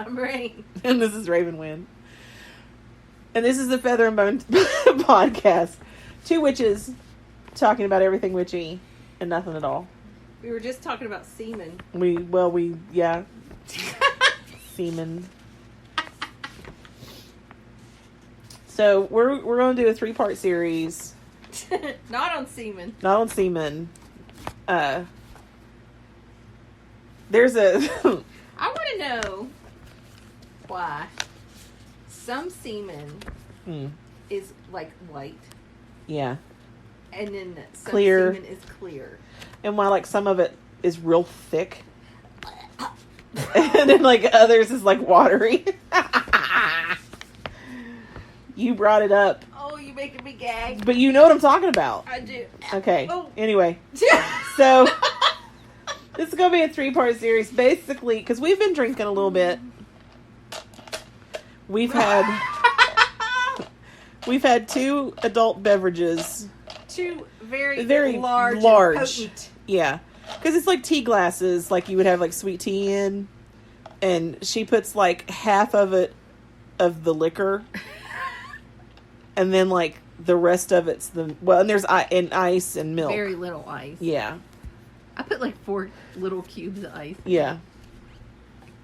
I'm ready. And this is Raven Wind. And this is the Feather and Bone podcast. Two witches talking about everything witchy and nothing at all. We were just talking about semen. Yeah. Semen. So we're going to do a 3-part series. Not on semen. Not on semen. There's a... I want to know why some semen is like white. Yeah. And then some Clear. semen is clear. And why like some of it is real thick. And then like others is like watery. You brought it up. Oh, you making me gag. But you know what I'm talking about. I do. Okay. Oh. Anyway. So this is going to be a 3-part series. Basically, because we've been drinking a little bit. We've had 2 adult beverages. 2 very large. Potent. Yeah. Because it's like tea glasses, like you would have like sweet tea in. And she puts like half of it of the liquor. And then like the rest of it's and there's ice and milk. Very little ice. Yeah. I put like 4 little cubes of ice. Yeah.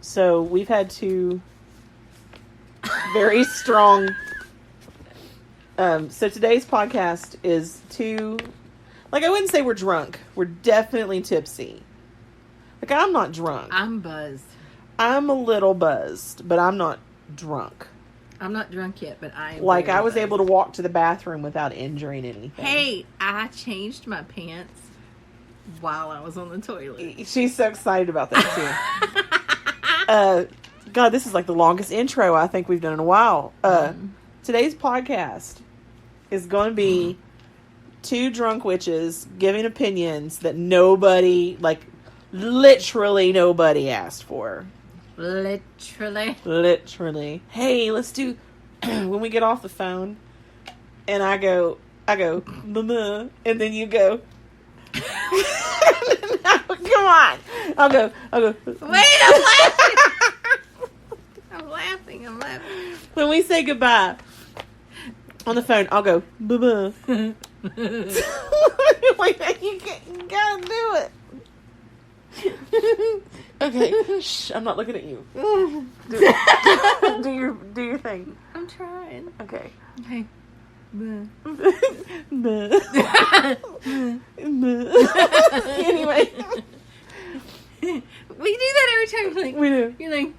So we've had 2 very strong. So today's podcast is 2. Like I wouldn't say we're drunk. We're definitely tipsy. Like I'm not drunk. I'm buzzed. I'm a little buzzed, but I'm not drunk. I'm not drunk yet, but I am. Like I was able to walk to the bathroom without injuring anything. Hey, I changed my pants while I was on the toilet. She's so excited about that too. God, this is like the longest intro I think we've done in a while. Today's podcast is going to be 2 drunk witches giving opinions that nobody, like literally nobody asked for. Literally. Hey, let's do when we get off the phone and I go, mama, and then you go. Come on. I'll go. Wait, I'm laughing. I'm laughing. When we say goodbye on the phone, I'll go, mama. Like, you gotta do it. Okay, shh, I'm not looking at you. Do your thing. I'm trying. Okay. Okay. Anyway. We do that every time. Like, We do. You're like,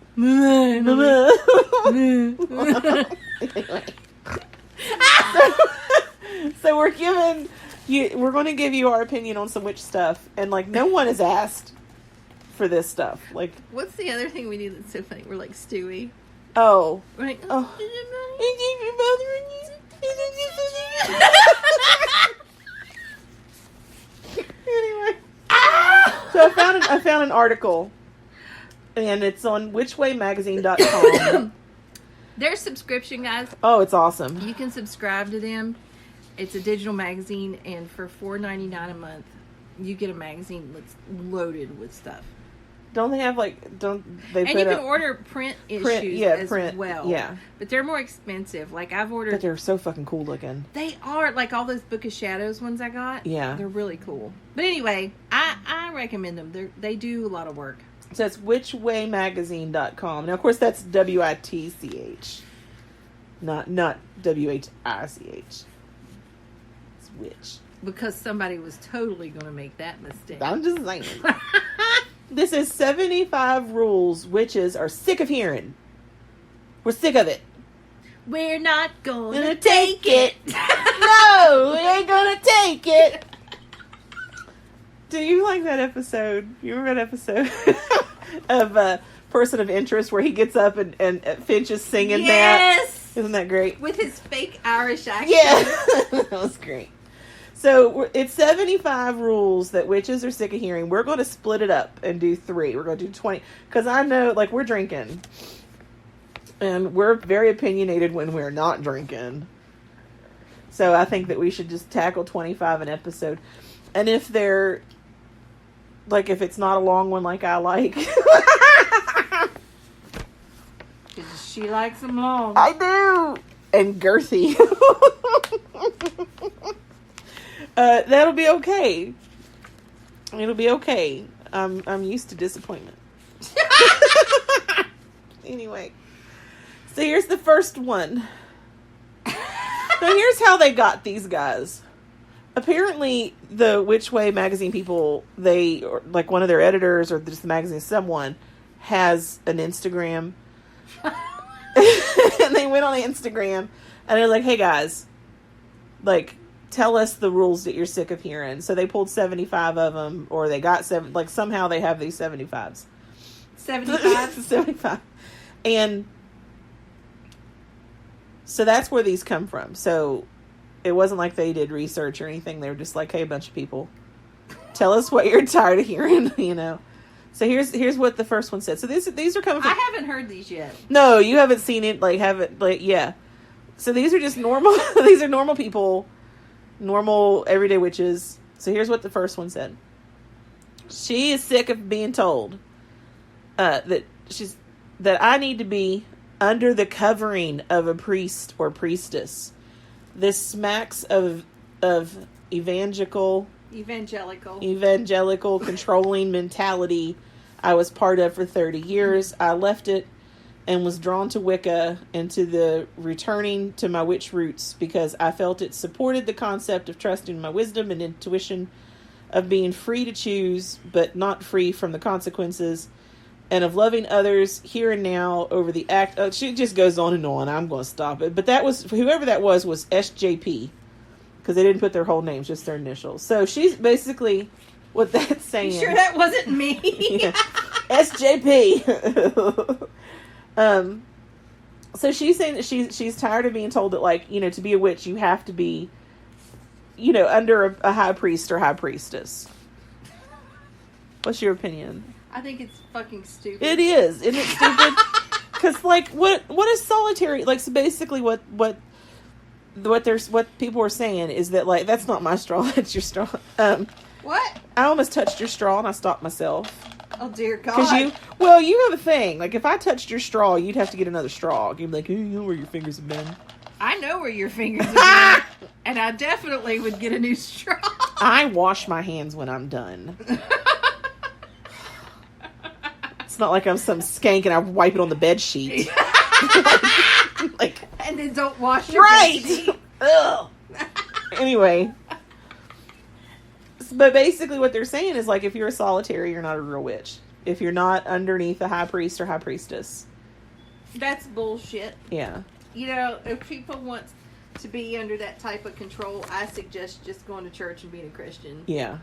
So we're going to give you our opinion on some witch stuff, and like no one has asked for this stuff. Like, what's the other thing we do that's so funny? We're like Stewie. oh, We're like, oh. Anyway, so I found an article, and it's on whichwaymagazine.com. Their subscription, guys. Oh, it's awesome. You can subscribe to them. It's a digital magazine, and for $4.99 a month, you get a magazine that's loaded with stuff. Don't they have like? Don't they? And you can order print issues as well. Yeah, but they're more expensive. Like I've ordered. But they're so fucking cool looking. They are, like all those Book of Shadows ones I got. Yeah, they're really cool. But anyway, I recommend them. They do a lot of work. So it's whichwaymagazine.com. Now, of course, that's WITCH, not WHICH. It's witch. Because somebody was totally going to make that mistake. I'm just saying. This is 75 rules witches are sick of hearing. We're sick of it. We're not gonna take it. No, we ain't gonna take it. Do you like that episode? You remember that episode of Person of Interest where he gets up and Finch is singing that? Yes! Isn't that great? With his fake Irish accent. Yeah. That was great. So it's 75 rules that witches are sick of hearing. We're going to split it up and do 3. We're going to do 20. Because I know, like, we're drinking. And we're very opinionated when we're not drinking. So I think that we should just tackle 25 an episode. And if they're, like, if it's not a long one like I like, She likes them long. I do. And girthy. That'll be okay. It'll be okay. I'm used to disappointment. Anyway. So here's the first one. Now here's how they got these guys. Apparently, the Which Way magazine people, or like one of their editors or just the magazine, someone has an Instagram. And they went on Instagram and they're like, hey guys, like, tell us the rules that you're sick of hearing. So they pulled 75 of them, or they got somehow they have these 75s. 75? 75. And so that's where these come from. So it wasn't like they did research or anything. They were just like, hey, a bunch of people, tell us what you're tired of hearing, you know. So here's what the first one said. So these are coming from... I haven't heard these yet. No, you haven't seen it, yeah. So these are just normal, these are normal people, normal everyday witches. So here's what the first one said. She is sick of being told that I need to be under the covering of a priest or priestess. This smacks of evangelical controlling mentality I was part of for 30 years. I left it and was drawn to Wicca and to the returning to my witch roots because I felt it supported the concept of trusting my wisdom and intuition, of being free to choose but not free from the consequences, and of loving others here and now over the act. She just goes on and on. I'm going to stop it. But that was, whoever that was SJP. Because they didn't put their whole names, just their initials. So she's basically, what that's saying. You sure that wasn't me? Yeah. SJP. So she's saying that she's tired of being told that, like, you know, to be a witch, you have to be, you know, under a high priest or high priestess. What's your opinion? I think it's fucking stupid. It is. Isn't it stupid? Because, like, what is solitary? Like, so basically what people are saying is that, like, that's not my straw, that's your straw. What? I almost touched your straw and I stopped myself. Oh dear God. Because you have a thing. Like, if I touched your straw, you'd have to get another straw. You'd be like, hey, you know where your fingers have been. I know where your fingers have been. And I definitely would get a new straw. I wash my hands when I'm done. It's not like I'm some skank and I wipe it on the bed sheet. Like, and then don't wash your right. bed sheet. Ugh. Anyway, but basically what they're saying is, like, if you're a solitary, you're not a real witch. If you're not underneath a high priest or high priestess, that's bullshit. Yeah. You know, if people want to be under that type of control, I suggest just going to church and being a Christian. Yeah.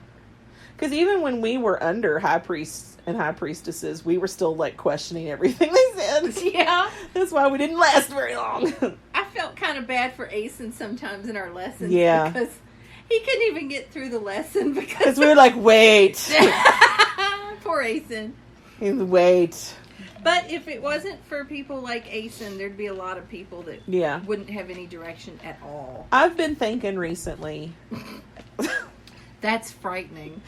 Because even when we were under high priests and high priestesses, we were still, like, questioning everything they said. Yeah. That's why we didn't last very long. I felt kind of bad for Asen sometimes in our lessons. Yeah. Because he couldn't even get through the lesson because we were like, wait. Poor Asen. Wait. But if it wasn't for people like Asen, there'd be a lot of people that wouldn't have any direction at all. I've been thinking recently. That's frightening.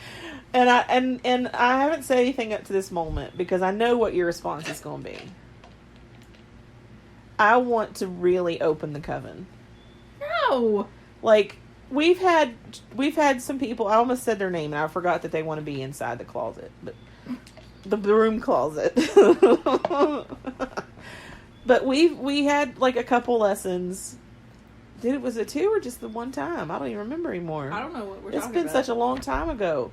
And I haven't said anything up to this moment because I know what your response is going to be. I want to really open the coven. No. Like, we've had some people, I almost said their name and I forgot that they want to be inside the closet, but the broom closet. But we had, like, a couple lessons. Was it 2 or just the one time? I don't even remember anymore. I don't know what we're talking about. It's been such a long time ago.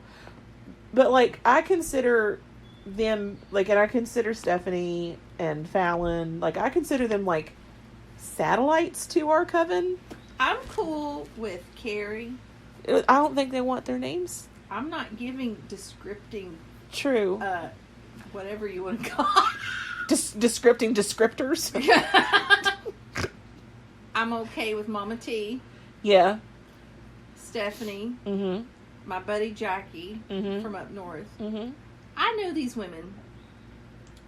But, like, I consider them, like, and I consider Stephanie and Fallon, like, I consider them, like, satellites to our coven. I'm cool with Carrie. I don't think they want their names. I'm not giving descripting. True. Whatever you want to call it. Descripting descriptors. I'm okay with Mama T. Yeah. Stephanie. Mm-hmm. My buddy Jackie from up north. Mm-hmm. I know these women.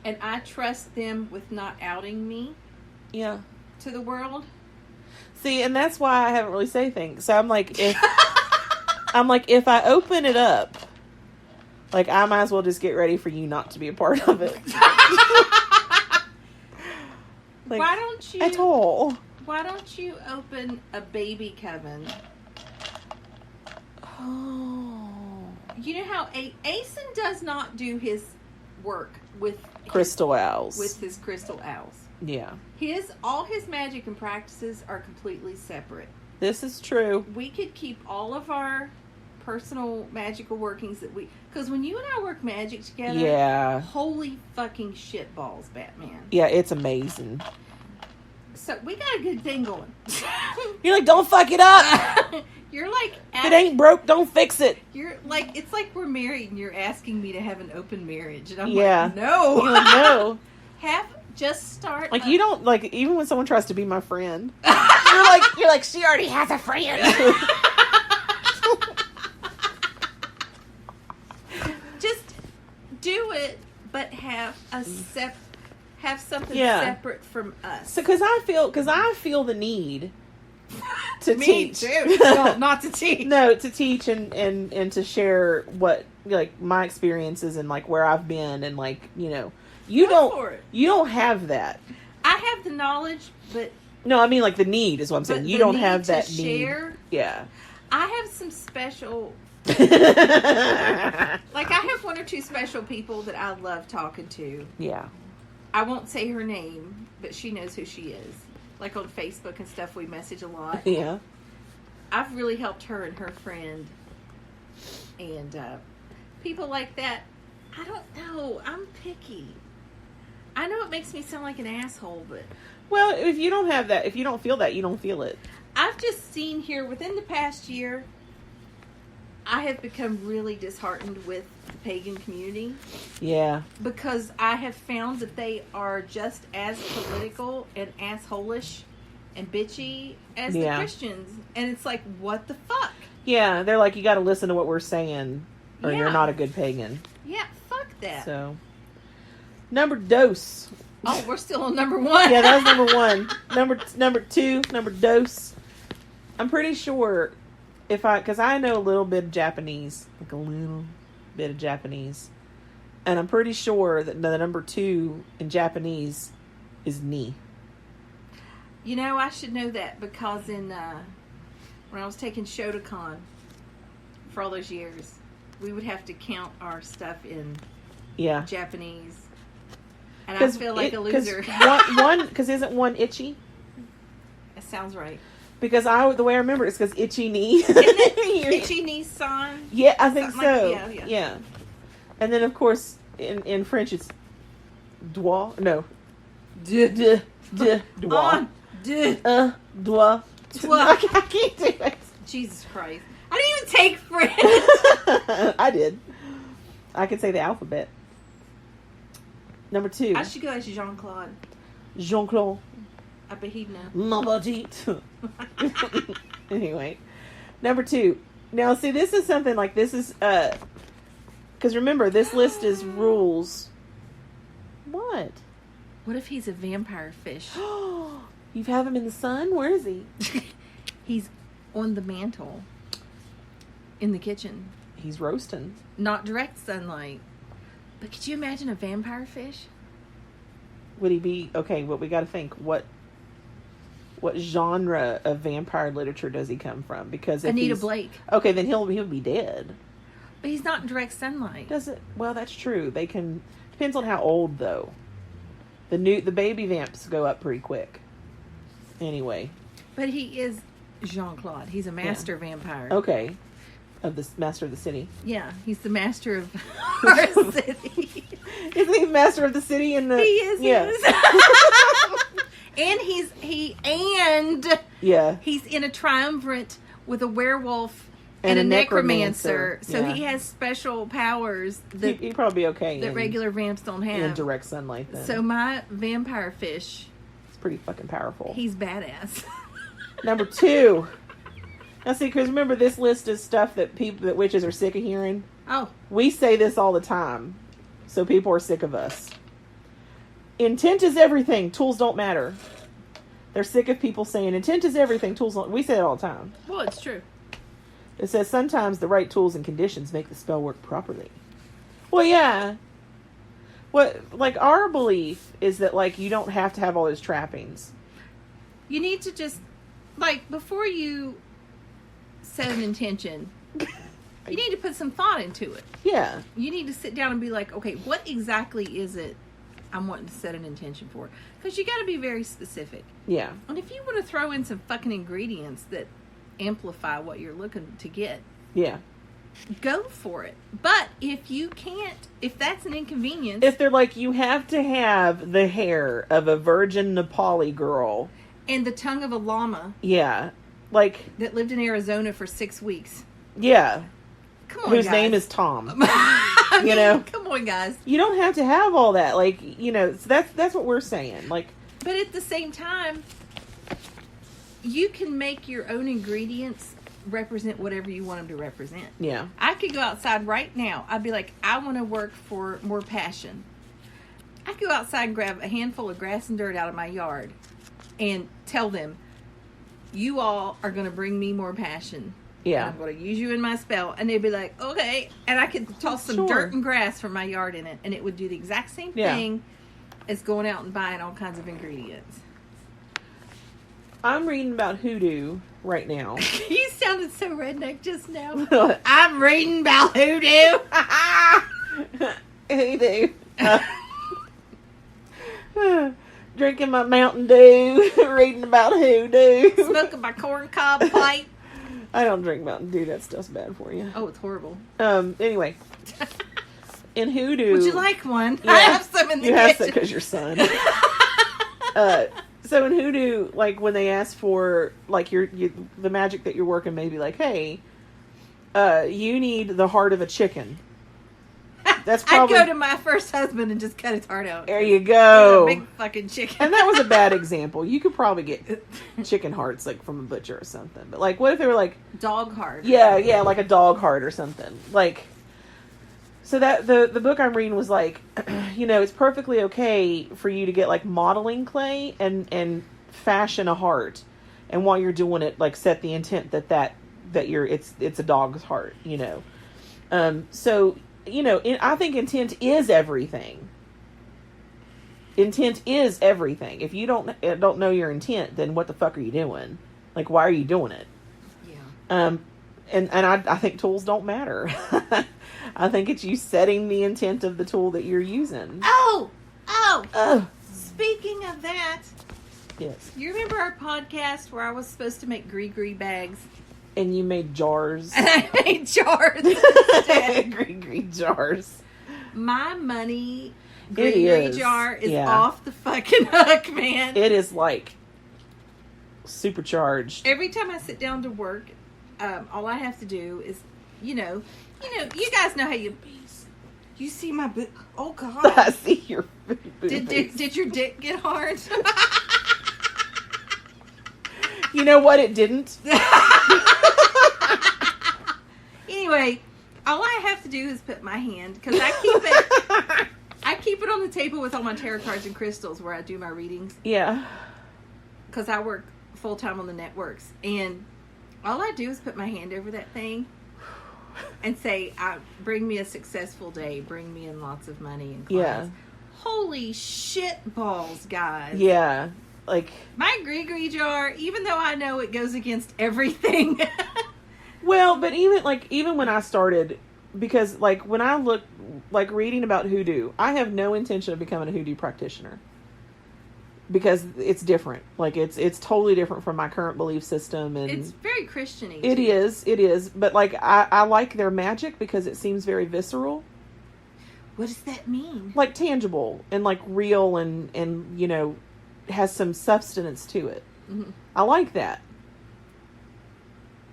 And I trust them with not outing me. Yeah. To the world. See, and that's why I haven't really said anything. So I'm like, if I open it up, like, I might as well just get ready for you not to be a part of it. Like, why don't you at all. Why don't you open a baby coven? Oh. You know how Asen does not do his work with Crystal owls. with his crystal owls. Yeah. All his magic and practices are completely separate. This is true. We could keep all of our personal magical workings because when you and I work magic together, Yeah. holy fucking shit balls, Batman. Yeah, it's amazing. So we got a good thing going. You're like, don't fuck it up. You're like, If it ain't broke, don't fix it. You're like, it's like we're married and you're asking me to have an open marriage, and I'm Yeah. like, no, You're like, no. Just start. Like, you don't, like, even when someone tries to be my friend, you're like, she already has a friend. Just do it, but have something Yeah. separate from us. So, because I feel the need to Me teach. too. No, not to teach. No, to teach and to share what, like, my experiences and, like, where I've been and, like, you know, you don't have that. I have the knowledge, but No, I mean, like, the need is what I'm saying. but You the don't need have to that share, need. Yeah. I have some special. Yeah. Like, I have one or two special people that I love talking to. I won't say her name, but she knows who she is. Like, on Facebook and stuff, we message a lot. Yeah. I've really helped her and her friend. And people like that, I don't know. I'm picky. I know it makes me sound like an asshole, but... Well, if you don't have that, if you don't feel that, you don't feel it. I've just seen here, within the past year, I have become really disheartened with the pagan community. Yeah. Because I have found that they are just as political and assholish and bitchy as the Christians. And it's like, what the fuck? Yeah, they're like, you got to listen to what we're saying, or Yeah. you're not a good pagan. Yeah, fuck that. So, number dose. Oh, we're still on number one. Yeah, that was number one. Number two, number dose. I'm pretty sure because I know a little bit of Japanese, like a little bit of Japanese, and I'm pretty sure that the number 2 in Japanese is ni. You know, I should know that because when I was taking Shotokan for all those years, we would have to count our stuff in Japanese. And I feel like a loser. Because isn't one itchy? That sounds right. Because the way I remember it is because itchy knee. Isn't it itchy knee san? Yeah, I think Something so. Like, yeah. And then, of course, in French, it's doigt. No. Doigt. Doigt. I can't do it. Jesus Christ. I didn't even take French. I did. I could say the alphabet. Number 2. I should go as Jean-Claude. Jean-Claude. I bet he'd know. Mabadit. Anyway. Number 2. Now, see, this is something like this is, because remember, this list is rules. What? What if he's a vampire fish? You have him in the sun? Where is he? He's on the mantle. In the kitchen. He's roasting. Not direct sunlight. But could you imagine a vampire fish? Would he be... Okay, but we got to think. What genre of vampire literature does he come from? Because if Anita Blake. Okay, then he'll be dead. But he's not in direct sunlight. Does it? Well, that's true. They can... Depends on how old, though. The baby vamps go up pretty quick. Anyway. But he is Jean-Claude. He's a master vampire. Okay. Of the master of the city. Yeah, he's the master of our city. Isn't he the master of the city? He is. Yeah. And he's in a triumvirate with a werewolf and a necromancer. So he has special powers that he'd probably be okay that regular vamps don't have. In direct sunlight, then. So my vampire fish, it's pretty fucking powerful. He's badass. Number 2. Now see, because remember, this list is stuff that witches are sick of hearing. Oh. We say this all the time, so people are sick of us. Intent is everything. Tools don't matter. They're sick of people saying intent is everything. Tools don't. We say it all the time. Well, it's true. It says sometimes the right tools and conditions make the spell work properly. Well, yeah. like, our belief is that, like, you don't have to have all those trappings. You need to just, like, before you set an intention, you need to put some thought into it. Yeah. You need to sit down and be like, okay, what exactly is it I'm wanting to set an intention for? Because you got to be very specific. Yeah. And if you want to throw in some fucking ingredients that amplify what you're looking to get, yeah, go for it. But if you can't, if that's an inconvenience, if they're like, you have to have the hair of a virgin Nepali girl and the tongue of a llama, yeah, like, that lived in Arizona for 6 weeks, yeah, come on, whose guys. name is Tom. I mean, you know, come on, guys. You don't have to have all that. Like, you know, so that's what we're saying. Like, but at the same time, you can make your own ingredients represent whatever you want them to represent. Yeah. I could go outside right now. I'd be like, I want to work for more passion. I could go outside and grab a handful of grass and dirt out of my yard and tell them, you all are going to bring me more passion. Yeah. I'm going to use you in my spell. And they'd be like, okay. And I could toss some dirt and grass from my yard in it. And it would do the exact same thing as going out and buying all kinds of ingredients. I'm reading about hoodoo right now. You sounded so redneck just now. I'm reading about hoodoo. Hoodoo. Drinking my Mountain Dew, reading about hoodoo. Smoking my corncob pipe. I don't drink Mountain Dew. That stuff's bad for you. Oh, it's horrible. Anyway. In hoodoo. Would you like one? Yeah, I have some in the kitchen. You have some because your son. So in hoodoo, like, when they ask for, like, the magic that you're working, maybe like, hey, you need the heart of a chicken. That's probably... I'd go to my first husband and just cut his heart out. There you go. A big fucking chicken. And that was a bad example. You could probably get chicken hearts, like, from a butcher or something. But, like, what if they were like... Dog heart. Yeah, like a dog heart or something. Like... So that the book I'm reading was like, you know, it's perfectly okay for you to get, like, modeling clay and fashion a heart, and while you're doing it, like, set the intent that it's a dog's heart, you know. So, you know, I think intent is everything. Intent is everything. If you don't know your intent, then what the fuck are you doing? Like, why are you doing it? Yeah. And I think tools don't matter. I think it's you setting the intent of the tool that you're using. Oh! Speaking of that, yes. You remember our podcast where I was supposed to make gree bags? And you made jars. And I made jars. gree jars. My money gree jar is off the fucking hook, man. It is, like, supercharged. Every time I sit down to work, all I have to do is, you guys know how you see my boot. Oh God! I see your boobies. Did your dick get hard? You know what? It didn't. Anyway, all I have to do is put my hand, because I keep it on the table with all my tarot cards and crystals where I do my readings. Yeah. Because I work full time on the networks, and all I do is put my hand over that thing and say, bring me a successful day, bring me in lots of money and clients. Yeah. Holy shit balls, guys. Yeah. Like, my gree jar, even though I know it goes against everything. Well, but even when I started, because, like, when I look, like, reading about hoodoo, I have no intention of becoming a hoodoo practitioner. Because it's different. Like, it's totally different from my current belief system. And it's very Christian-y. It is. But, like, I like their magic because it seems very visceral. What does that mean? Like, tangible and, like, real and you know, has some substance to it. Mm-hmm. I like that.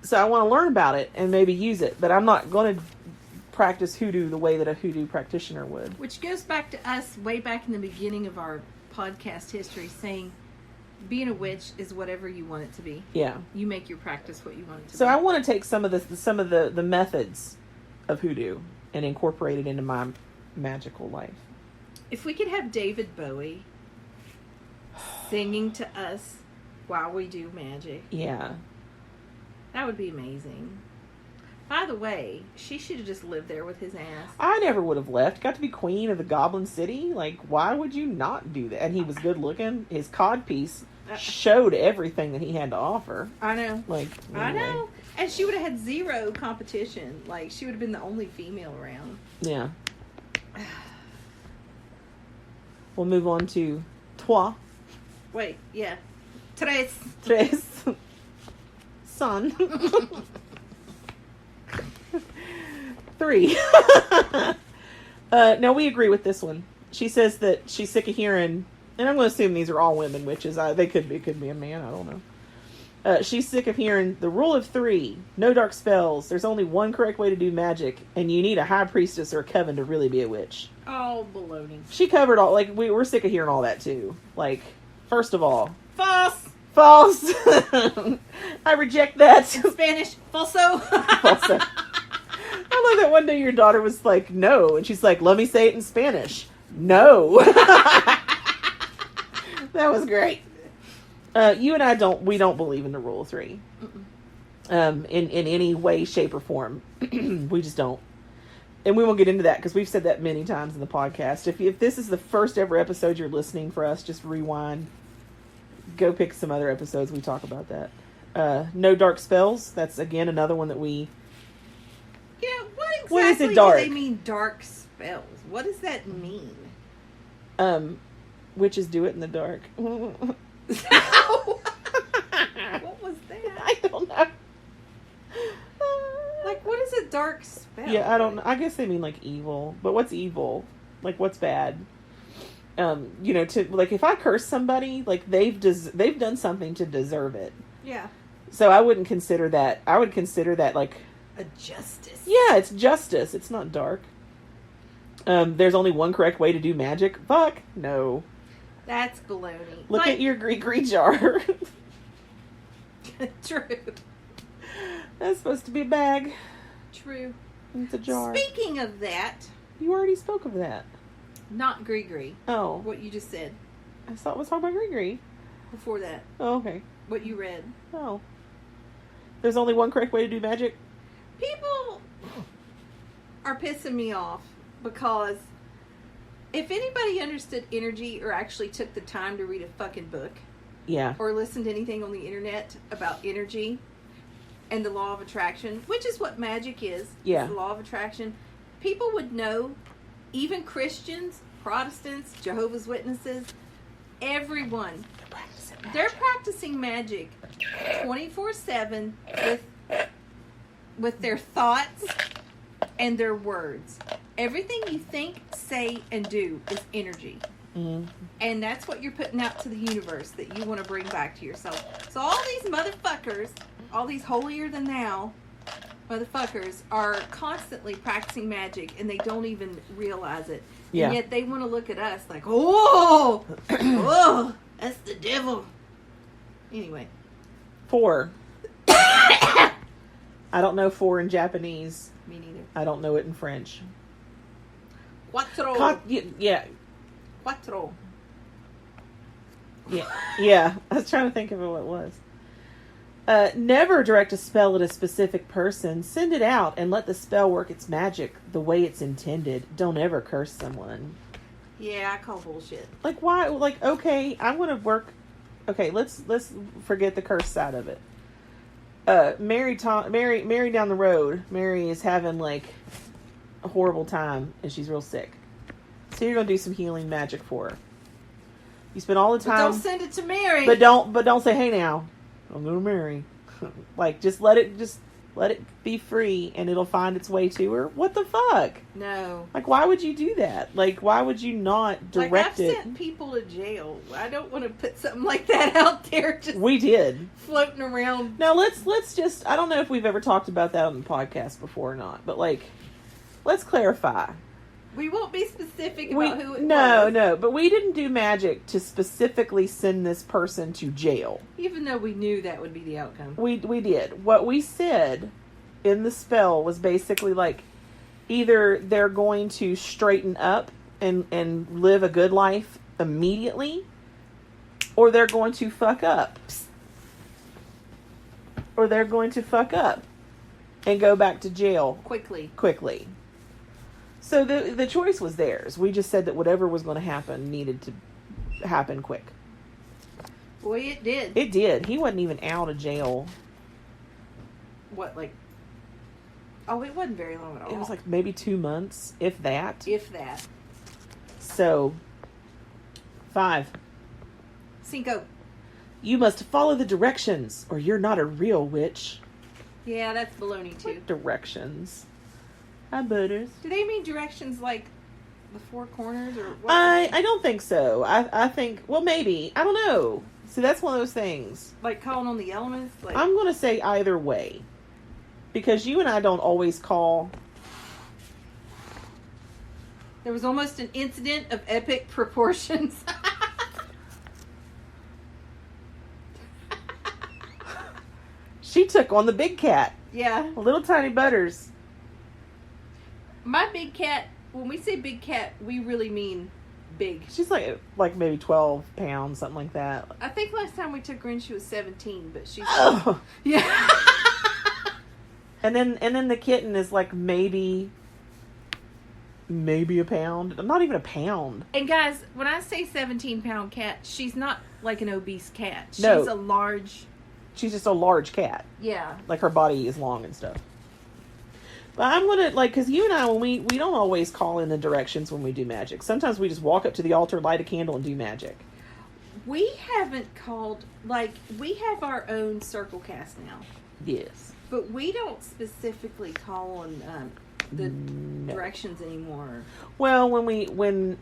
So I want to learn about it and maybe use it. But I'm not going to practice hoodoo the way that a hoodoo practitioner would. Which goes back to us way back in the beginning of our podcast history, saying being a witch is whatever you want it to be. Yeah. You make your practice what you want it to be. So I want to take some of the methods of hoodoo and incorporate it into my magical life. If we could have David Bowie singing to us while we do magic. Yeah. That would be amazing. By the way, she should have just lived there with his ass. I never would have left. Got to be queen of the Goblin City. Like, why would you not do that? And he was good looking. His codpiece showed everything that he had to offer. I know. Like, anyway. I know. And she would have had zero competition. Like, she would have been the only female around. Yeah. We'll move on to trois. Wait, yeah. Tres. Son. 3. Now we agree with this one. She says that she's sick of hearing, and I'm going to assume these are all women witches. They could be a man. I don't know. She's sick of hearing the rule of 3. No dark spells. There's only one correct way to do magic, and you need a high priestess or a coven to really be a witch. Oh, baloney. She covered all. Like, we're sick of hearing all that too. Like, first of all, False. I reject that. In Spanish, falso. Falso. I love that one day your daughter was like, no. And she's like, let me say it in Spanish. No. That was great. You and I don't believe in the rule of 3. In any way, shape, or form. We just don't. And we won't get into that because we've said that many times in the podcast. If this is the first ever episode you're listening for us, just rewind. Go pick some other episodes. We talk about that. No dark spells. That's, again, another one that we... Yeah, what What is exactly it dark? do they mean dark spells? What does that mean? Witches do it in the dark. What was that? I don't know. Like, what is a dark spell? Yeah, I don't know. I guess they mean, like, evil. But what's evil? Like, what's bad? To, like, if I curse somebody, like, they've done something to deserve it. Yeah. So I wouldn't consider that. I would consider that, like... A justice. Yeah, it's justice. It's not dark. There's only one correct way to do magic. Fuck. No. That's baloney. Look at your Greek jar. True. That's supposed to be a bag. True. It's a jar. Speaking of that... You already spoke of that. Not Gree. Oh. What you just said. I thought it was talking about Gregory. Before that. Oh, okay. What you read. Oh. There's only one correct way to do magic? People are pissing me off because if anybody understood energy or actually took the time to read a fucking book. Yeah. Or listen to anything on the internet about energy and the law of attraction, which is what magic is. Yeah. It's the law of attraction. People would know, even Christians, Protestants, Jehovah's Witnesses, everyone. They're practicing magic 24/7 with their thoughts and their words. Everything you think, say, and do is energy. Mm-hmm. And that's what you're putting out to the universe that you want to bring back to yourself. So all these motherfuckers, all these holier than thou motherfuckers are constantly practicing magic and they don't even realize it. Yeah. And yet they want to look at us like, oh, oh, that's the devil. Anyway. 4. I don't know 4 in Japanese. Me neither. I don't know it in French. Quattro. Yeah. Quattro. Yeah. I was trying to think of what it was. Never direct a spell at a specific person. Send it out and let the spell work its magic the way it's intended. Don't ever curse someone. Yeah, I call bullshit. Like, why? Like, okay, I want to work. Okay, let's forget the curse side of it. Mary down the road. Mary is having like a horrible time and she's real sick. So you're gonna do some healing magic for her. You spend all the time. But don't send it to Mary. But don't say, hey now, I'm gonna Mary. Like, just let it be free and it'll find its way to her. What the fuck? No. Like, why would you do that? Like, why would you not direct I've it? sent people to jail. I don't want to put something like that out there. Just We did. floating around. Now let's just. I don't know if we've ever talked about that on the podcast before or not, but like, let's clarify. We won't be specific about who it was. No, but we didn't do magic to specifically send this person to jail. Even though we knew that would be the outcome. We did. What we said in the spell was basically like, either they're going to straighten up and live a good life immediately, or they're going to fuck up. Or they're going to fuck up. and go back to jail quickly. So the choice was theirs. We just said that whatever was going to happen needed to happen quick. Boy, it did. It did. He wasn't even out of jail. What, like... Oh, it wasn't very long at all. It was like maybe 2 months, if that. So, 5. 5. You must follow the directions, or you're not a real witch. Yeah, that's baloney, too. What directions? Hi, Butters. Do they mean directions like the 4 corners, or what? I don't think so. I think, well, maybe. I don't know. See, that's one of those things. Like calling on the elements? Like... I'm going to say either way. Because you and I don't always call. There was almost an incident of epic proportions. She took on the big cat. Yeah. Little tiny Butters. My big cat, when we say big cat, we really mean big. She's like maybe 12 pounds, something like that. I think last time we took her in, she was 17, but she's... Oh. Yeah. And then the kitten is like maybe a pound. Not even a pound. And guys, when I say 17-pound cat, she's not like an obese cat. She's No. a large... She's just a large cat. Yeah. Like her body is long and stuff. But I'm going to, like, because you and I, when we don't always call in the directions when we do magic. Sometimes we just walk up to the altar, light a candle, and do magic. We haven't called, like, we have our own circle cast now. Yes. But we don't specifically call on the directions anymore. Well, when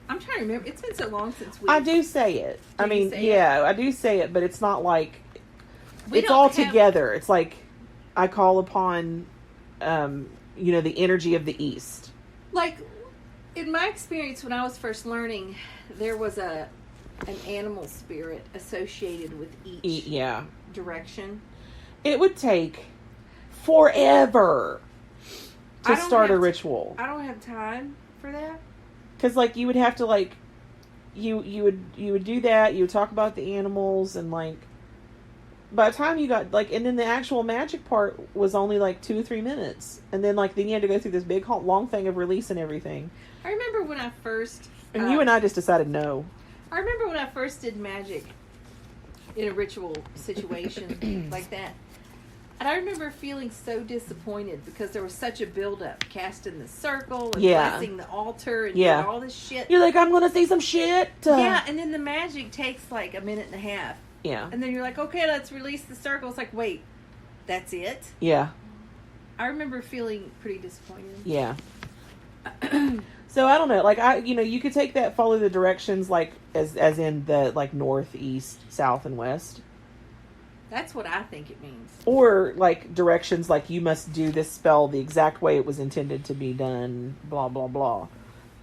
I'm trying to remember. It's been so long since we... I do say it. I do say it, but it's not like... It's all together. It's like I call upon, the energy of the East. Like, in my experience, when I was first learning, there was an animal spirit associated with each direction. It would take forever to start a ritual. I don't have time for that. Because, like, you would have to, like, you would do that. You would talk about the animals, and, like, by the time you got, like, and then the actual magic part was only, like, 2 or 3 minutes. And then, like, then you had to go through this big, long thing of release and everything. I remember when I first... And you and I just decided no. I remember when I first did magic in a ritual situation like that. And I remember feeling so disappointed because there was such a build-up, casting the circle and blessing the altar and doing all this shit. You're like, I'm going to see some shit. Yeah, and then the magic takes like a minute and a half. Yeah. And then you're like, okay, let's release the circle. It's like, wait, that's it? Yeah. I remember feeling pretty disappointed. Yeah. So, I don't know. Like, you could take that, follow the directions, like, as in the, like, north, east, south, and west. That's what I think it means. Or, like, directions like, you must do this spell the exact way it was intended to be done, blah, blah, blah.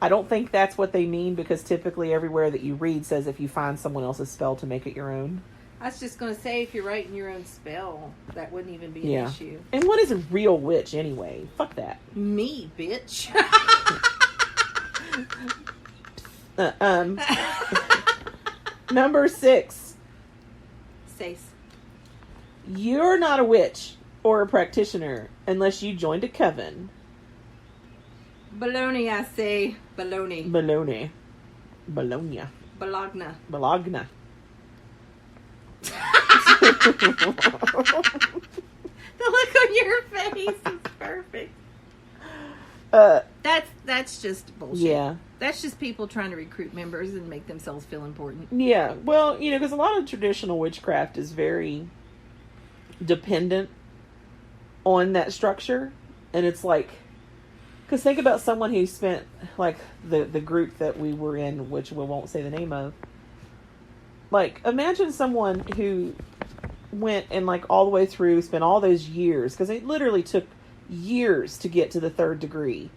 I don't think that's what they mean, because typically everywhere that you read says if you find someone else's spell to make it your own. I was just going to say, if you're writing your own spell, that wouldn't even be an issue. And what is a real witch, anyway? Fuck that. Me, bitch. Number 6. Sace. You're not a witch or a practitioner unless you joined a coven. Baloney, I say. Baloney. Baloney. Bologna. Bologna. Bologna. The look on your face is perfect. That's just bullshit. Yeah. That's just people trying to recruit members and make themselves feel important. Yeah. Well, because a lot of traditional witchcraft is very dependent on that structure. And it's like, because think about someone who spent, like, the group that we were in, which we won't say the name of. Like, imagine someone who went and, like, all the way through, spent all those years, because it literally took years to get to the 3rd degree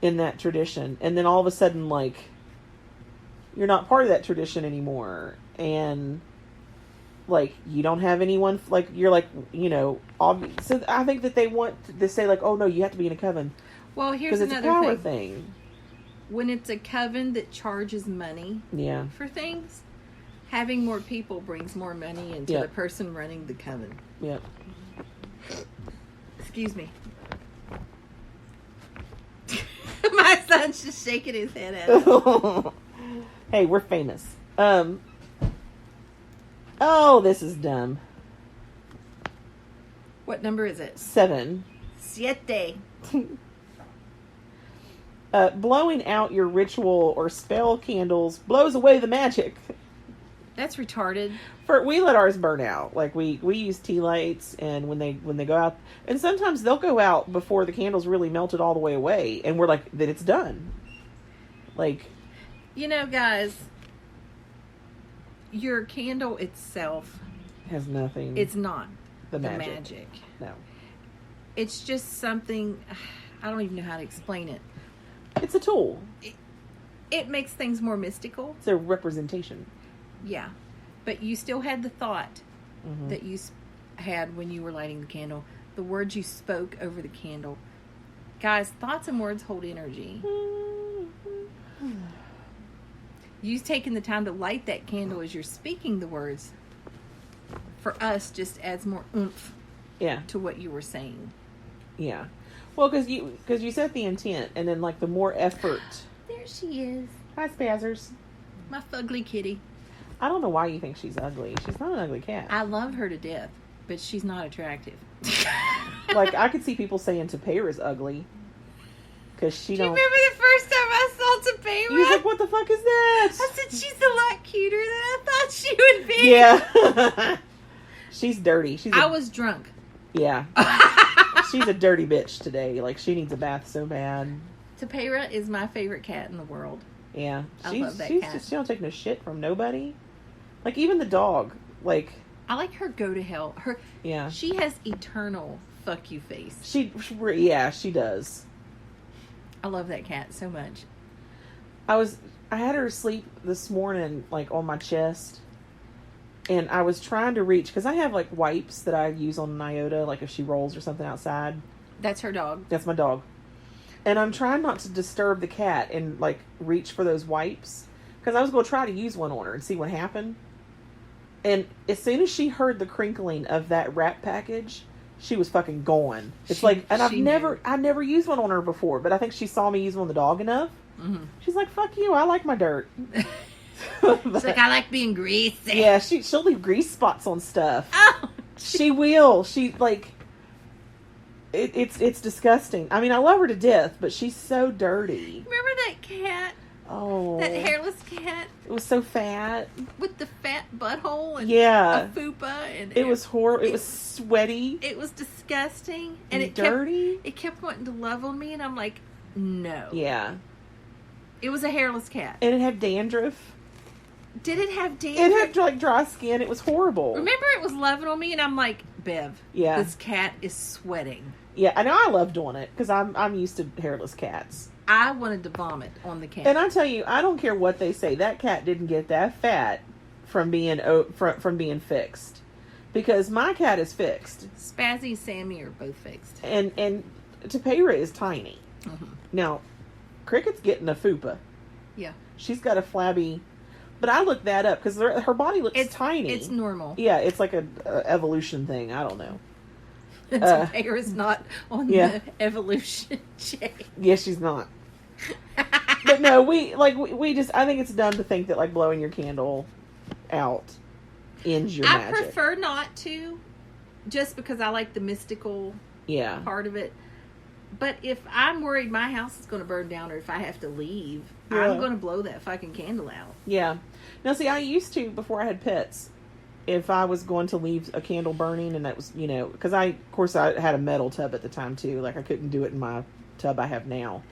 in that tradition. And then all of a sudden, like, you're not part of that tradition anymore. And, like, you don't have anyone, like, you're, like, so I think that they want to say, like, oh, no, you have to be in a coven. Well, here's another it's a power thing. When it's a coven that charges money for things, having more people brings more money into the person running the coven. Yep. Excuse me. My son's just shaking his head at us. Hey, we're famous. Oh, this is dumb. What number is it? 7. 7. Blowing out your ritual or spell candles blows away the magic. That's retarded. We let ours burn out. Like we use tea lights, and when they go out, and sometimes they'll go out before the candles really melted all the way away, and we're like, that it's done. Like, you know, guys, your candle itself has nothing. It's not the magic. No. It's just something, I don't even know how to explain it. It's a tool. It makes things more mystical. It's a representation. Yeah. But you still had the thought that you had when you were lighting the candle. The words you spoke over the candle. Guys, thoughts and words hold energy. You taking the time to light that candle as you're speaking the words, for us, just adds more oomph to what you were saying. Yeah. Well, because you set the intent, and then, like, the more effort. There she is. Hi, Spazzers. My fugly kitty. I don't know why you think she's ugly. She's not an ugly cat. I love her to death, but she's not attractive. Like, I could see people saying Topera's ugly. Because she don't... Do you remember the first time I saw Topera? You was like, what the fuck is that? I said, she's a lot cuter than I thought she would be. Yeah. She's dirty. I was drunk. Yeah. She's a dirty bitch today. Like, she needs a bath so bad. Topera is my favorite cat in the world. Yeah. I love that cat. She don't take no shit from nobody. Like, even the dog. Like... I like her go to hell. Yeah. She has eternal fuck you face. She does. I love that cat so much. I had her sleep this morning, like, on my chest. And I was trying to reach, because I have, like, wipes that I use on Nyota, like, if she rolls or something outside. That's her dog. That's my dog. And I'm trying not to disturb the cat and, like, reach for those wipes. Because I was going to try to use one on her and see what happened. And as soon as she heard the crinkling of that wrap package, she was fucking gone. It's I've never used one on her before, but I think she saw me use one on the dog enough. Mm-hmm. She's like, fuck you, I like my dirt. She's like, I like being greasy. Yeah, she'll leave grease spots on stuff. Oh, she will. She, like, it's disgusting. I mean, I love her to death, but she's so dirty. Remember that cat? Oh. That hairless cat? It was so fat. With the fat butthole and a fupa. And it was horrible. It was sweaty. It was disgusting. And it dirty. It kept wanting to love on me, and I'm like, no. Yeah. It was a hairless cat. And it had dandruff. Did it have dandruff? It had, like, dry skin. It was horrible. Remember it was loving on me, and I'm like, Bev, this cat is sweating. Yeah, I know. I love doing it, because I'm used to hairless cats. I wanted to vomit on the cat. And I tell you, I don't care what they say. That cat didn't get that fat from being fixed, because my cat is fixed. Spazzy and Sammy are both fixed. And Topera is tiny. Mm-hmm. Now, Cricket's getting a fupa. Yeah, she's got a flabby. But I looked that up because her body looks tiny. It's normal. Yeah, it's like a evolution thing. I don't know. Topera's not on the evolution chain. Yeah, she's not. But no, we just, I think it's dumb to think that, like, blowing your candle out ends your magic. I prefer not to, just because I like the mystical part of it. But if I'm worried my house is going to burn down, or if I have to leave, I'm going to blow that fucking candle out. Yeah. Now, see, I used to, before I had pets, if I was going to leave a candle burning, and that was, because I had a metal tub at the time too. Like, I couldn't do it in my tub I have now.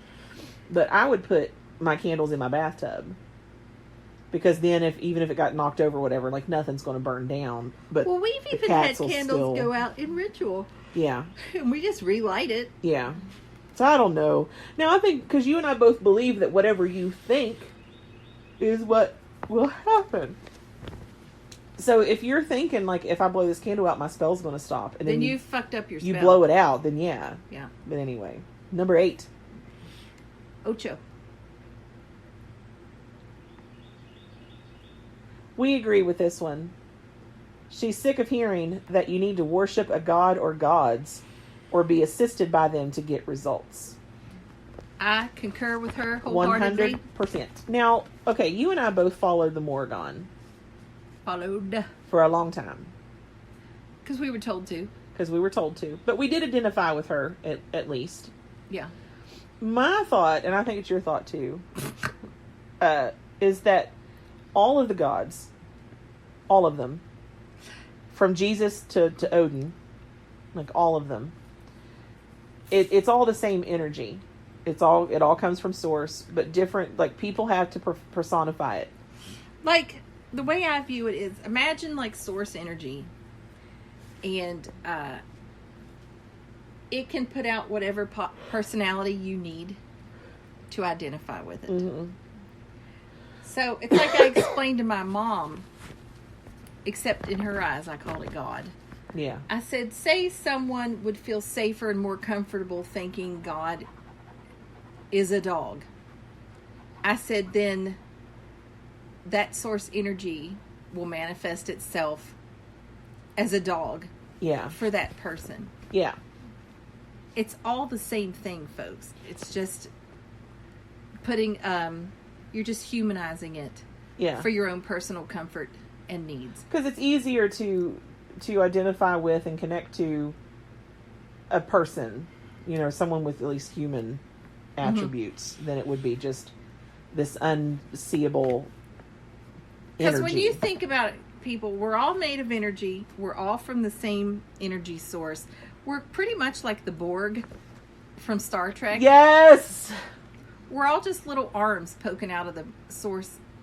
But I would put my candles in my bathtub, because then even if it got knocked over or whatever, like, nothing's going to burn down. But well, we've even had candles go out in ritual. Yeah. And we just relight it. Yeah. So I don't know. Now, I think, because you and I both believe that whatever you think is what will happen. So if you're thinking, like, if I blow this candle out, my spell's going to stop. And then you fucked up your spell. You blow it out, then yeah. Yeah. But anyway. Number 8. Ocho. We agree with this one. She's sick of hearing that you need to worship a god or gods or be assisted by them to get results. I concur with her wholeheartedly. 100%. Now, okay, you and I both followed the Morrigan. Followed. For a long time. Because we were told to. But we did identify with her, at least. Yeah. My thought, and I think it's your thought too, is that all of the gods, all of them, from Jesus to Odin, like all of them, it's all the same energy. It all comes from source, but different, like people have to personify it. Like, the way I view it is, imagine like source energy, and it can put out whatever personality you need to identify with it. Mm-hmm. So it's like I explained to my mom, except in her eyes I called it God. Yeah. I said, say someone would feel safer and more comfortable thinking God is a dog. I said, then that source energy will manifest itself as a dog. Yeah. For that person. Yeah. It's all the same thing, folks. It's just putting, you're just humanizing it. Yeah. For your own personal comfort and needs. Because it's easier to identify with and connect to a person, someone with at least human attributes, than it would be just this unseeable energy. Because when you think about it, people, we're all made of energy. We're all from the same energy source. We're pretty much like the Borg from Star Trek. Yes! We're all just little arms poking out of the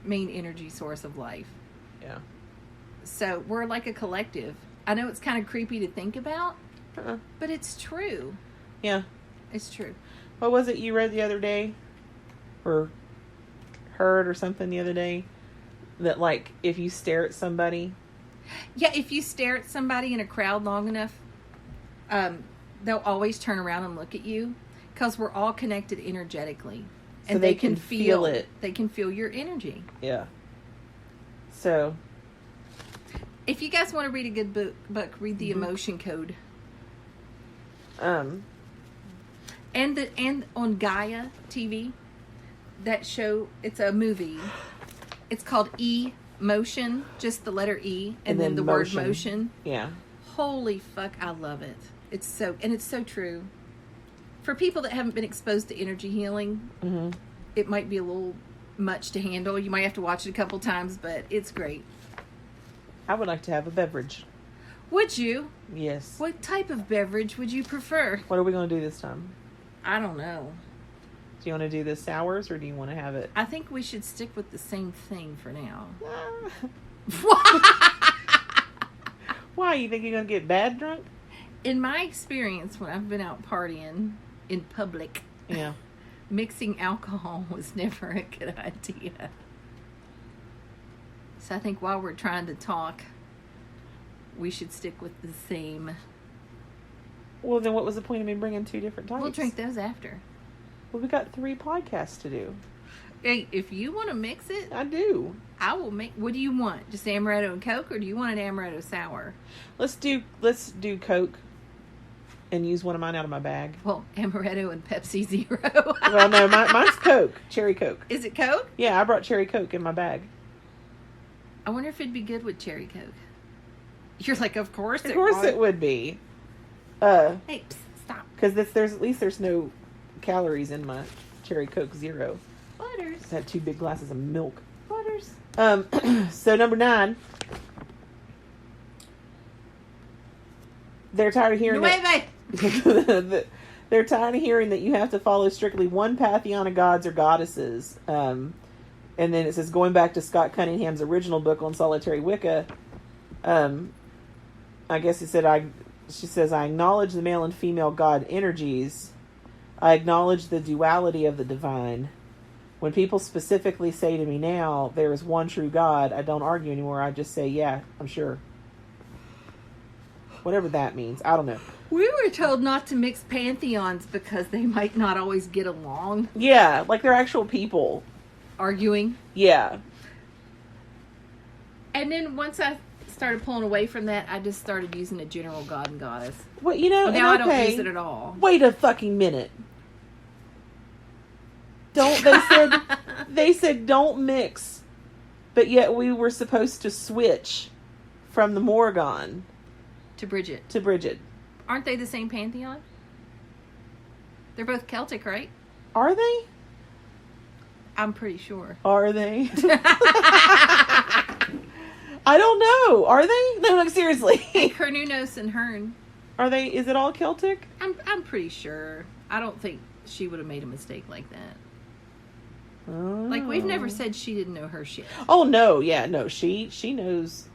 main energy source of life. Yeah. So we're like a collective. I know it's kind of creepy to think about, but it's true. Yeah. It's true. What was it you read the other day? Or heard or something the other day? That, like, if you stare at somebody... Yeah, if you stare at somebody in a crowd long enough, they'll always turn around and look at you. Because we're all connected energetically. So and they can feel it. They can feel your energy. Yeah. So... If you guys want to read a good book, read The Emotion Code. And on Gaia TV, that show, it's a movie. It's called E-Motion, just the letter E, and then the word motion. Yeah. Holy fuck, I love it. It's so true. For people that haven't been exposed to energy healing, it might be a little much to handle. You might have to watch it a couple times, but it's great. I would like to have a beverage. Would you? Yes. What type of beverage would you prefer? What are we going to do this time? I don't know. Do you want to do the sours, or do you want to have it? I think we should stick with the same thing for now. Why? You think you're going to get bad drunk? In my experience, when I've been out partying in public, mixing alcohol was never a good idea. So I think while we're trying to talk, we should stick with the same. Well, then what was the point of me bringing two different types? We'll drink those after. Well, we got 3 podcasts to do. Hey, if you want to mix it, I do. I will make. What do you want? Just amaretto and Coke, or do you want an amaretto sour? Let's do Coke, and use one of mine out of my bag. Well, amaretto and Pepsi Zero. Well, no, mine's Coke, cherry Coke. Is it Coke? Yeah, I brought cherry Coke in my bag. I wonder if it'd be good with cherry Coke. You're like, of course it would be. Hey, psst, stop. Because there's no calories in my cherry Coke Zero. Butters. I had 2 big glasses of milk. Butters. So number 9. They're tired of hearing they're tired of hearing that you have to follow strictly one pantheon of gods or goddesses. And then it says, going back to Scott Cunningham's original book on solitary Wicca, I guess she says, I acknowledge the male and female god energies. I acknowledge the duality of the divine. When people specifically say to me now, there is one true God, I don't argue anymore. I just say, yeah, I'm sure. Whatever that means. I don't know. We were told not to mix pantheons because they might not always get along. Yeah, like they're actual people. Arguing. Yeah. And then once I started pulling away from that, I just started using a general god and goddess. Well, you know, Now I don't use it at all. Wait a fucking minute. They said don't mix, but yet we were supposed to switch from the Morrigan to Bridget. Aren't they the same pantheon? They're both Celtic, right? Are they? I'm pretty sure. Are they? I don't know. Are they? No, like seriously. Cernunnos and Hearn. Are they? Is it all Celtic? I'm pretty sure. I don't think she would have made a mistake like that. Oh. Like, we've never said she didn't know her shit. Oh no, yeah, no. She knows.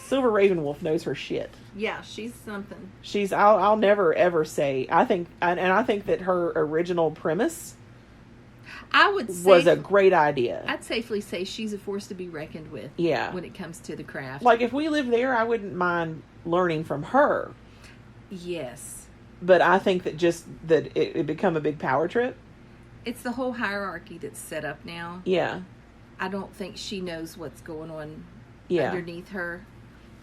Silver Ravenwolf knows her shit. Yeah, she's something. I'll never ever say. I think that her original premise. Was a great idea. I'd safely say she's a force to be reckoned with. Yeah. When it comes to the craft. Like, if we lived there, I wouldn't mind learning from her. Yes. But I think that it become a big power trip. It's the whole hierarchy that's set up now. Yeah. I don't think she knows what's going on underneath her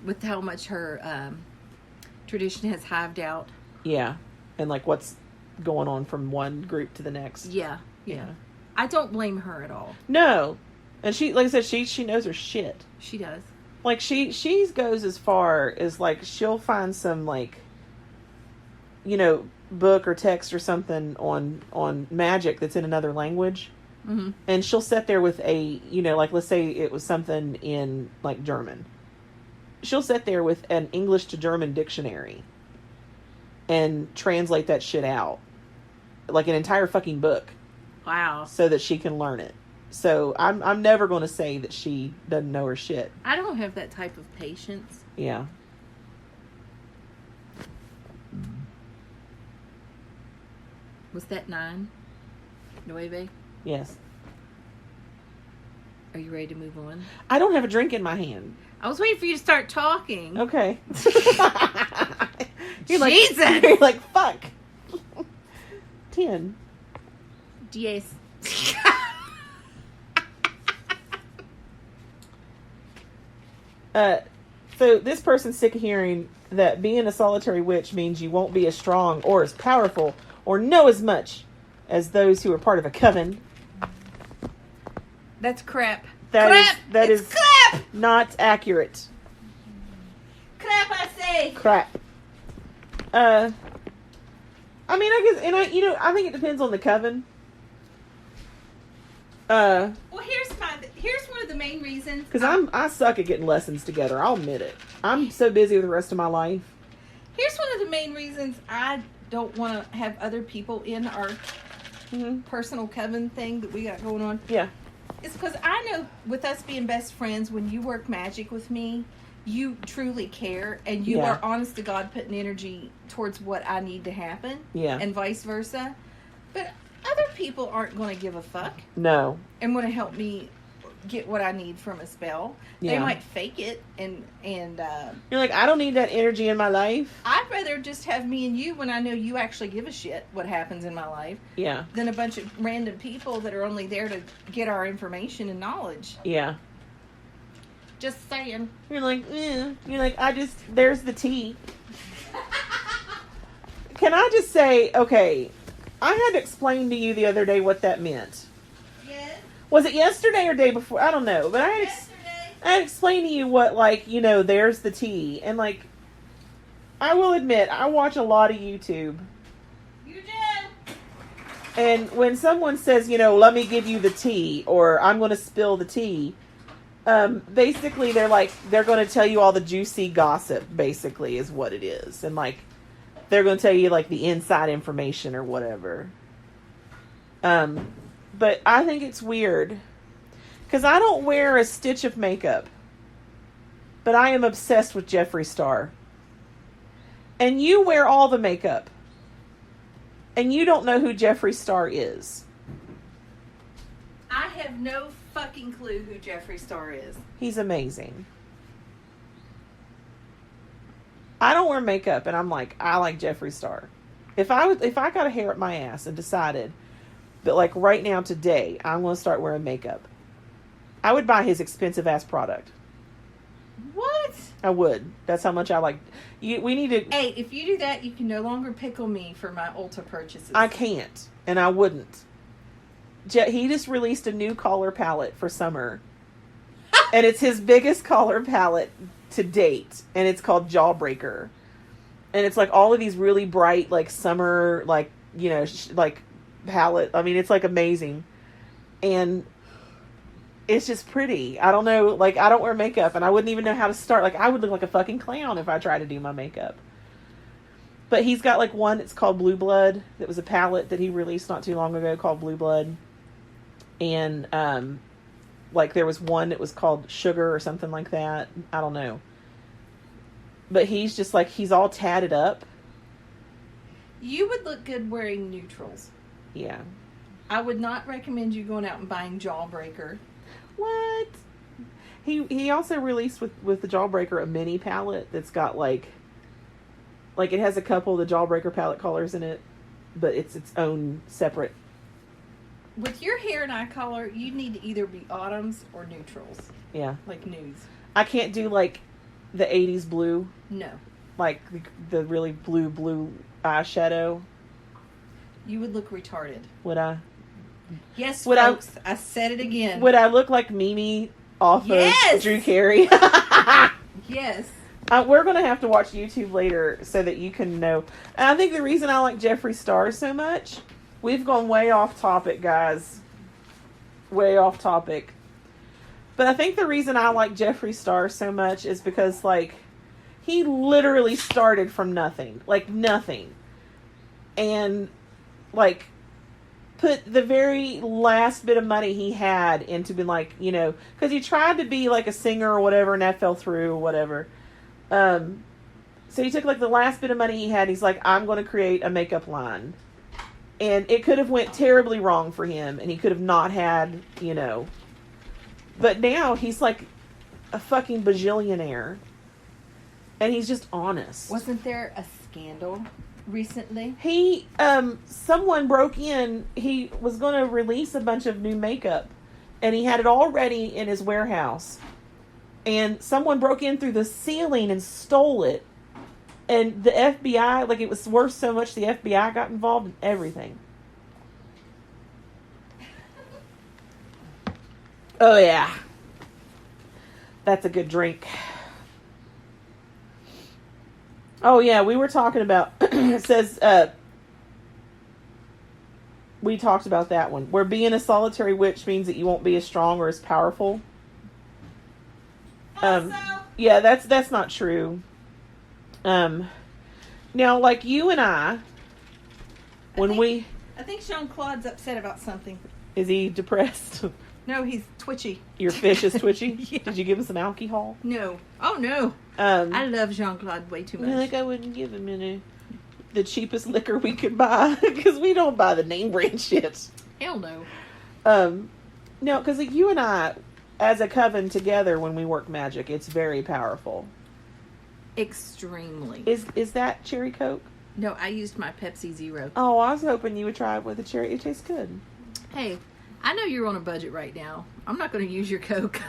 with how much her tradition has hived out. Yeah. And, like, what's going on from one group to the next. Yeah. I don't blame her at all. No. And she, like I said, she knows her shit. She does. Like, she goes as far as, like, she'll find some, like, you know, book or text or something on magic that's in another language. Mm-hmm. And she'll sit there with a, you know, like, let's say it was something in, like, German. She'll sit there with an English to German dictionary and translate that shit out. Like, an entire fucking book. Wow. So that she can learn it. So I'm never going to say that she doesn't know her shit. I don't have that type of patience. Yeah. Was that 9? 9? Yes. Are you ready to move on? I don't have a drink in my hand. I was waiting for you to start talking. Okay. Jesus! You're like, fuck. 10. Yes. So this person's sick of hearing that being a solitary witch means you won't be as strong or as powerful or know as much as those who are part of a coven. That's crap. That is crap. Not accurate. Crap, I say. Crap. I mean, I guess, and I think it depends on the coven. Well, here's one of the main reasons. Because I suck at getting lessons together. I'll admit it. I'm so busy with the rest of my life. Here's one of the main reasons I don't want to have other people in our personal coven thing that we got going on. Yeah. It's because I know with us being best friends, when you work magic with me, you truly care and you are honest to God putting energy towards what I need to happen. Yeah. And vice versa. But other people aren't going to give a fuck. No. And want to help me get what I need from a spell. Yeah. They might fake it and you're like, I don't need that energy in my life. I'd rather just have me and you when I know you actually give a shit what happens in my life. Yeah. Than a bunch of random people that are only there to get our information and knowledge. Yeah. Just saying. You're like, there's the tea. Can I just say, okay, I had to explain to you the other day what that meant. Yes. Was it yesterday or day before? I don't know. But I had to explain to you what, like, there's the tea. And, like, I will admit, I watch a lot of YouTube. You do. And when someone says, let me give you the tea, or I'm going to spill the tea, basically they're going to tell you all the juicy gossip, basically, is what it is. And, like, they're going to tell you, like, the inside information or whatever. But I think it's weird. Because I don't wear a stitch of makeup. But I am obsessed with Jeffree Star. And you wear all the makeup. And you don't know who Jeffree Star is. I have no fucking clue who Jeffree Star is. He's amazing. I don't wear makeup, and I'm like, I like Jeffree Star. If I got a hair up my ass and decided that, like, right now, today, I'm going to start wearing makeup, I would buy his expensive ass product. I would. That's how much I like. We need to. Hey, if you do that, you can no longer pickle me for my Ulta purchases. I can't, and I wouldn't. He just released a new collar palette for summer, and it's his biggest collar palette to date, and it's called Jawbreaker, and it's like all of these really bright, like summer, like like palette. I mean, it's like amazing, and it's just pretty. I don't know, like I don't wear makeup, and I wouldn't even know how to start. Like I would look like a fucking clown if I tried to do my makeup. But he's got like one. It's called Blue Blood. That was a palette that he released not too long ago called Blue Blood, and like there was one that was called Sugar or something like that. I don't know. But he's just like he's all tatted up. You would look good wearing neutrals. Yeah. I would not recommend you going out and buying Jawbreaker. What? He also released with the Jawbreaker a mini palette that's got like it has a couple of the Jawbreaker palette colors in it, but it's its own separate. With your hair and eye color, you need to either be autumns or neutrals. Yeah. Like nudes. I can't do like the 80s blue. No. Like the really blue eyeshadow. You would look retarded. Would I? Yes, folks. I said it again. Would I look like Mimi off of Drew Carey? Yes. We're going to have to watch YouTube later so that you can know. And I think the reason I like Jeffree Star so much, we've gone way off topic, guys. Way off topic. But I think the reason I like Jeffree Star so much is because, like, he literally started from nothing. Like, nothing. And, like, put the very last bit of money he had into being like, because he tried to be like a singer or whatever, and that fell through or whatever. So he took like the last bit of money he had. He's like, I'm going to create a makeup line, and it could have went terribly wrong for him, and he could have not had, but now he's like a fucking bajillionaire, and he's just honest. Wasn't there a scandal recently? Someone broke in. He was going to release a bunch of new makeup, and he had it all ready in his warehouse, and someone broke in through the ceiling and stole it, and the FBI, like, it was worth so much the FBI got involved in everything. Oh yeah, that's a good drink. Oh, yeah, we were talking about, it says, we talked about that one, where being a solitary witch means that you won't be as strong or as powerful. Yeah, that's not true. Now, like you and I think Jean-Claude's upset about something. Is he depressed? No, he's twitchy. Your fish is twitchy? Yeah. Did you give him some alcohol? No. Oh, no. I love Jean-Claude way too much. Like, I wouldn't give him the cheapest liquor we could buy, because we don't buy the name brand shit. Hell no. No, because like, you and I, as a coven together, when we work magic, it's very powerful. Extremely. Is that cherry Coke? No, I used my Pepsi Zero. Oh, I was hoping you would try it with a cherry. It tastes good. Hey, I know you're on a budget right now. I'm not going to use your Coke.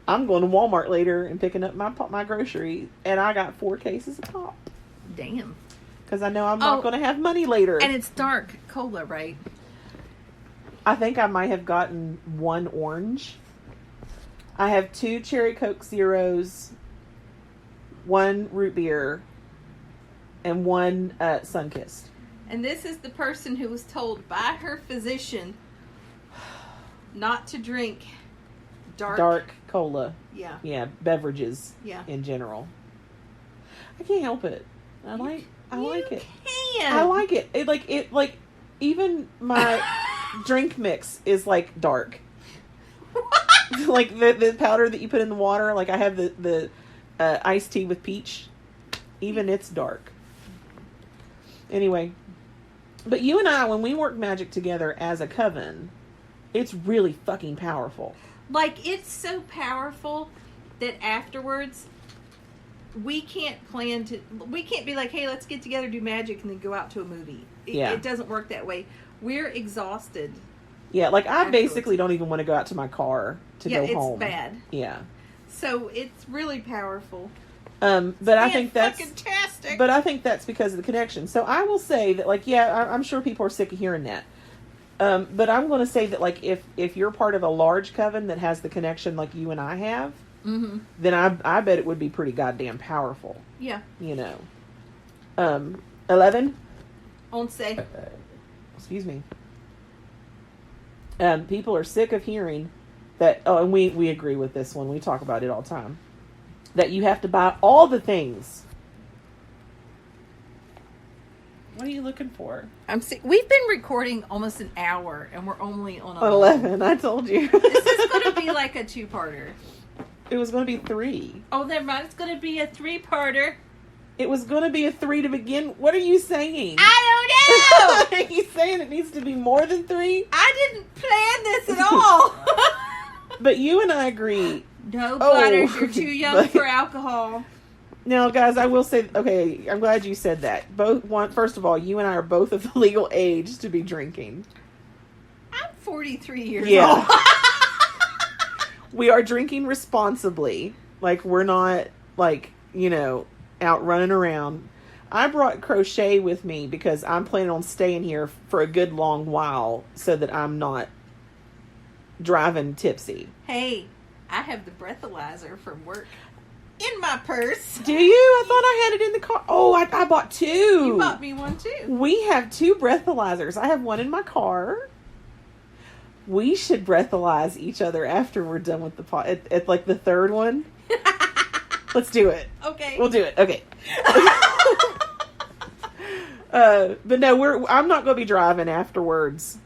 I'm going to Walmart later and picking up my grocery, and I got 4 cases of pop. Damn. Because I know I'm not going to have money later. And it's dark cola, right? I think I might have gotten 1 orange. I have 2 cherry Coke Zeros, 1 root beer, and 1 Sunkist. And this is the person who was told by her physician not to drink dark cola. Yeah. Yeah, beverages. Yeah. In general. I can't help it. I like it. Can. I like it. It like even my drink mix is like dark. Like the powder that you put in the water, like I have the iced tea with peach. Even it's dark. Anyway, but you and I, when we work magic together as a coven, it's really fucking powerful. Like, it's so powerful that afterwards we can't be like, hey, let's get together, do magic, and then go out to a movie. It doesn't work that way. We're exhausted. Yeah, like I basically don't even want to go out to my car to go home. Yeah, it's bad. Yeah. So it's really powerful. But I think that's fantastic. But I think that's because of the connection. So I will say that, like, yeah, I'm sure people are sick of hearing that. But I'm going to say that, like, if you're part of a large coven that has the connection like you and I have, then I bet it would be pretty goddamn powerful. Yeah. You know. 11. Once. Excuse me. People are sick of hearing that. Oh, and we agree with this one. We talk about it all the time. That you have to buy all the things. What are you looking for? We've been recording almost an hour, and we're only on 11. I told you. This is going to be like a 2-parter. It was going to be 3. Oh, never mind. It's going to be a 3-parter. It was going to be a 3 to begin. What are you saying? I don't know. Are you saying it needs to be more than 3? I didn't plan this at all. But you and I agree. No, Butters, you're too young for alcohol. Now, guys, I will say, okay, I'm glad you said that. First of all, you and I are both of the legal age to be drinking. I'm 43 years old. We are drinking responsibly. Like, we're not, like, you know, out running around. I brought crochet with me because I'm planning on staying here for a good long while so that I'm not driving tipsy. Hey, I have the breathalyzer from work in my purse. Do you? I thought I had it in the car. Oh, I bought 2. You bought me one too. We have 2 breathalyzers. I have one in my car. We should breathalyze each other after we're done with the pot. At like the 3rd one. Let's do it. Okay. We'll do it. Okay. But no, I'm not going to be driving afterwards.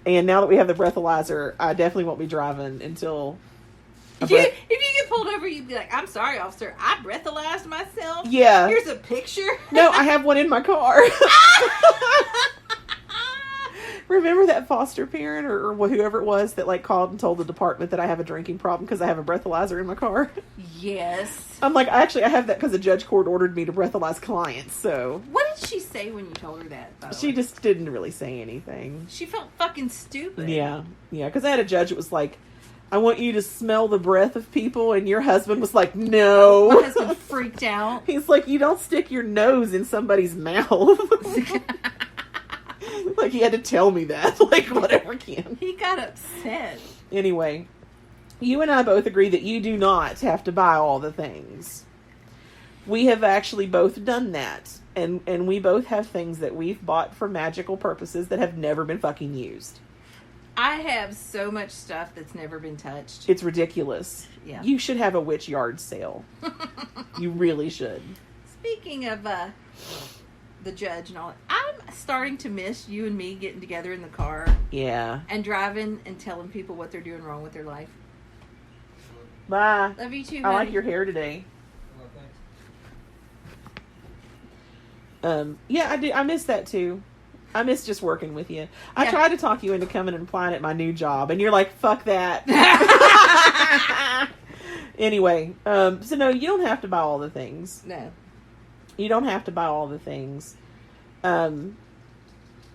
And now that we have the breathalyzer, I definitely won't be driving until. If you get pulled over, you'd be like, "I'm sorry, officer. I breathalyzed myself." Yeah. Here's a picture. No, I have one in my car. Remember that foster parent or whoever it was that like called and told the department that I have a drinking problem because I have a breathalyzer in my car? Yes. I'm like, I have that because the judge court ordered me to breathalyze clients. So what did she say when you told her that? She just didn't really say anything. She felt fucking stupid. Yeah, because I had a judge that was like, I want you to smell the breath of people, and your husband was like, no. My husband freaked out. He's like, you don't stick your nose in somebody's mouth. Like, he had to tell me that. Like, whatever, Kim. He got upset. Anyway, you and I both agree that you do not have to buy all the things. We have actually both done that. And we both have things that we've bought for magical purposes that have never been fucking used. I have so much stuff that's never been touched. It's ridiculous. Yeah. You should have a witch yard sale. You really should. Speaking of the judge and all that, I'm starting to miss you and me getting together in the car. Yeah. And driving and telling people what they're doing wrong with their life. Bye. Love you too, I honey. like your hair today. Yeah, I do. I miss that too. I miss just working with you. I tried to talk you into coming and applying at my new job, and you're like, fuck that. Anyway, so no, you don't have to buy all the things. No. You don't have to buy all the things. You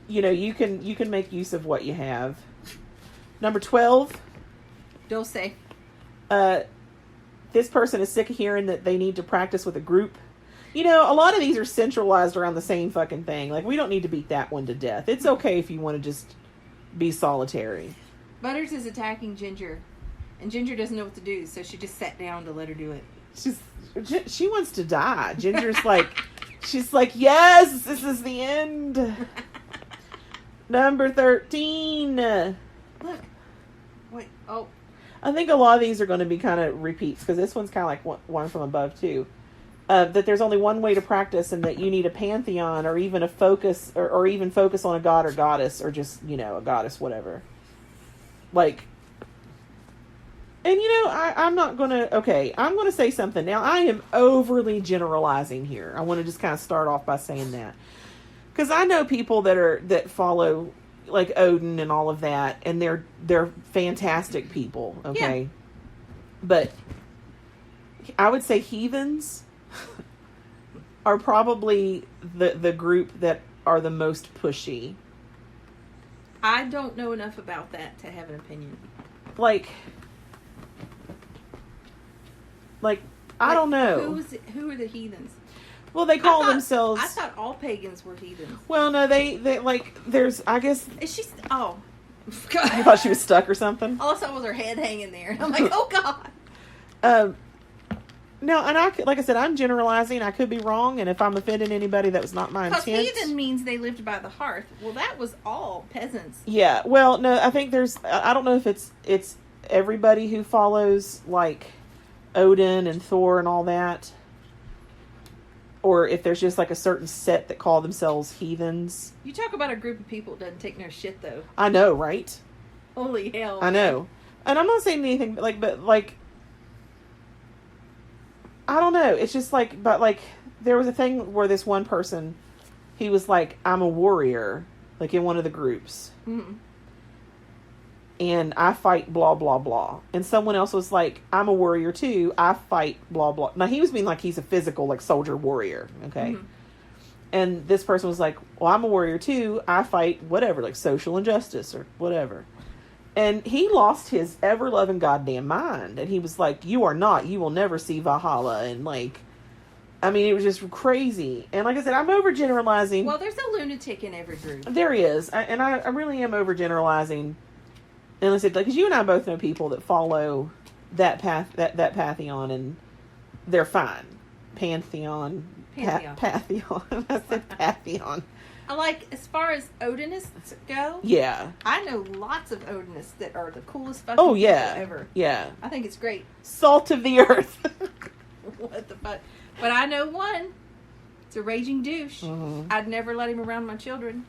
know, you can make use of what you have. Number 12. Dulce. This person is sick of hearing that they need to practice with a group. You know, a lot of these are centralized around the same fucking thing. Like, we don't need to beat that one to death. It's okay if you want to just be solitary. Butters is attacking Ginger. And Ginger doesn't know what to do, so she just sat down to let her do it. She wants to die. Ginger's like, she's like, yes, this is the end. Number 13. Look. Wait, oh. I think a lot of these are going to be kind of repeats, because this one's kind of like one from above, too. That there's only one way to practice, and that you need a pantheon, or even a focus, or even focus on a god or goddess, or just, you know, a goddess, whatever. Like, and you know, I'm not going to, okay, I'm going to say something. Now, I am overly generalizing here. I want to just kind of start off by saying that. Because I know people that follow, like, Odin and all of that, and they're fantastic people, okay? Yeah. But I would say heathens are probably the group that are the most pushy. I don't know enough about that to have an opinion. Like, Like, I don't know. Who are the heathens? Well, they call themselves... I thought all pagans were heathens. Well, no, they like, there's, I guess... Is she... Oh. You thought she was stuck or something? All I saw was her head hanging there. I'm like, oh, God. No, and like I said, I'm generalizing. I could be wrong, and if I'm offending anybody, that was not my intent. Because heathen means they lived by the hearth. Well, that was all peasants. Yeah, well, no, I think I don't know if it's everybody who follows, like, Odin and Thor and all that, or if there's just, like, a certain set that call themselves heathens. You talk about a group of people that doesn't take no shit, though. I know, right? Holy hell. I know. And I'm not saying anything, but, I don't know. It's just like, but like, there was a thing where this one person, he was like, I'm a warrior, like in one of the groups. Mm-hmm. And I fight blah, blah, blah. And someone else was like, I'm a warrior too. I fight blah, blah. Now he was being like, he's a physical, like soldier warrior. Okay. Mm-hmm. And this person was like, well, I'm a warrior too. I fight whatever, like social injustice or whatever. And he lost his ever-loving goddamn mind. And he was like, you are not. You will never see Valhalla. And, like, I mean, it was just crazy. And like I said, I'm overgeneralizing. Well, there's a lunatic in every group. There is. I really am overgeneralizing. And like I said, because you and I both know people that follow that path, that pantheon, and they're fine. Pantheon. Pantheon. I said pantheon. Like, as far as Odinists go, yeah, I know lots of Odinists that are the coolest fucking people ever. Yeah. I think it's great. Salt of the earth. What the fuck? But I know one. It's a raging douche. Mm-hmm. I'd never let him around my children.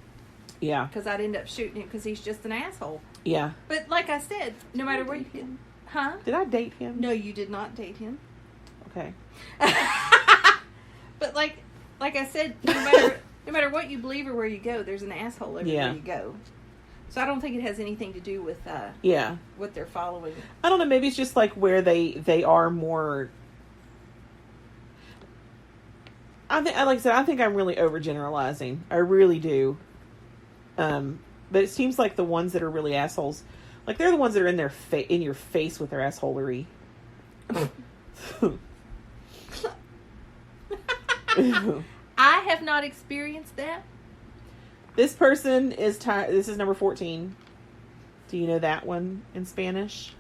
Yeah. Because I'd end up shooting him because he's just an asshole. Yeah. But like I said, no matter where you get... Huh? Did I date him? No, you did not date him. Okay. But like I said, no matter what you believe or where you go, there's an asshole everywhere you go. So I don't think it has anything to do with what they're following. I don't know. Maybe it's just like where they are more. I think, like I said, I think I'm really overgeneralizing. I really do. But it seems like the ones that are really assholes, like they're the ones that are in your face with their assholery. I have not experienced that. This person is this is number 14. Do you know that one in Spanish?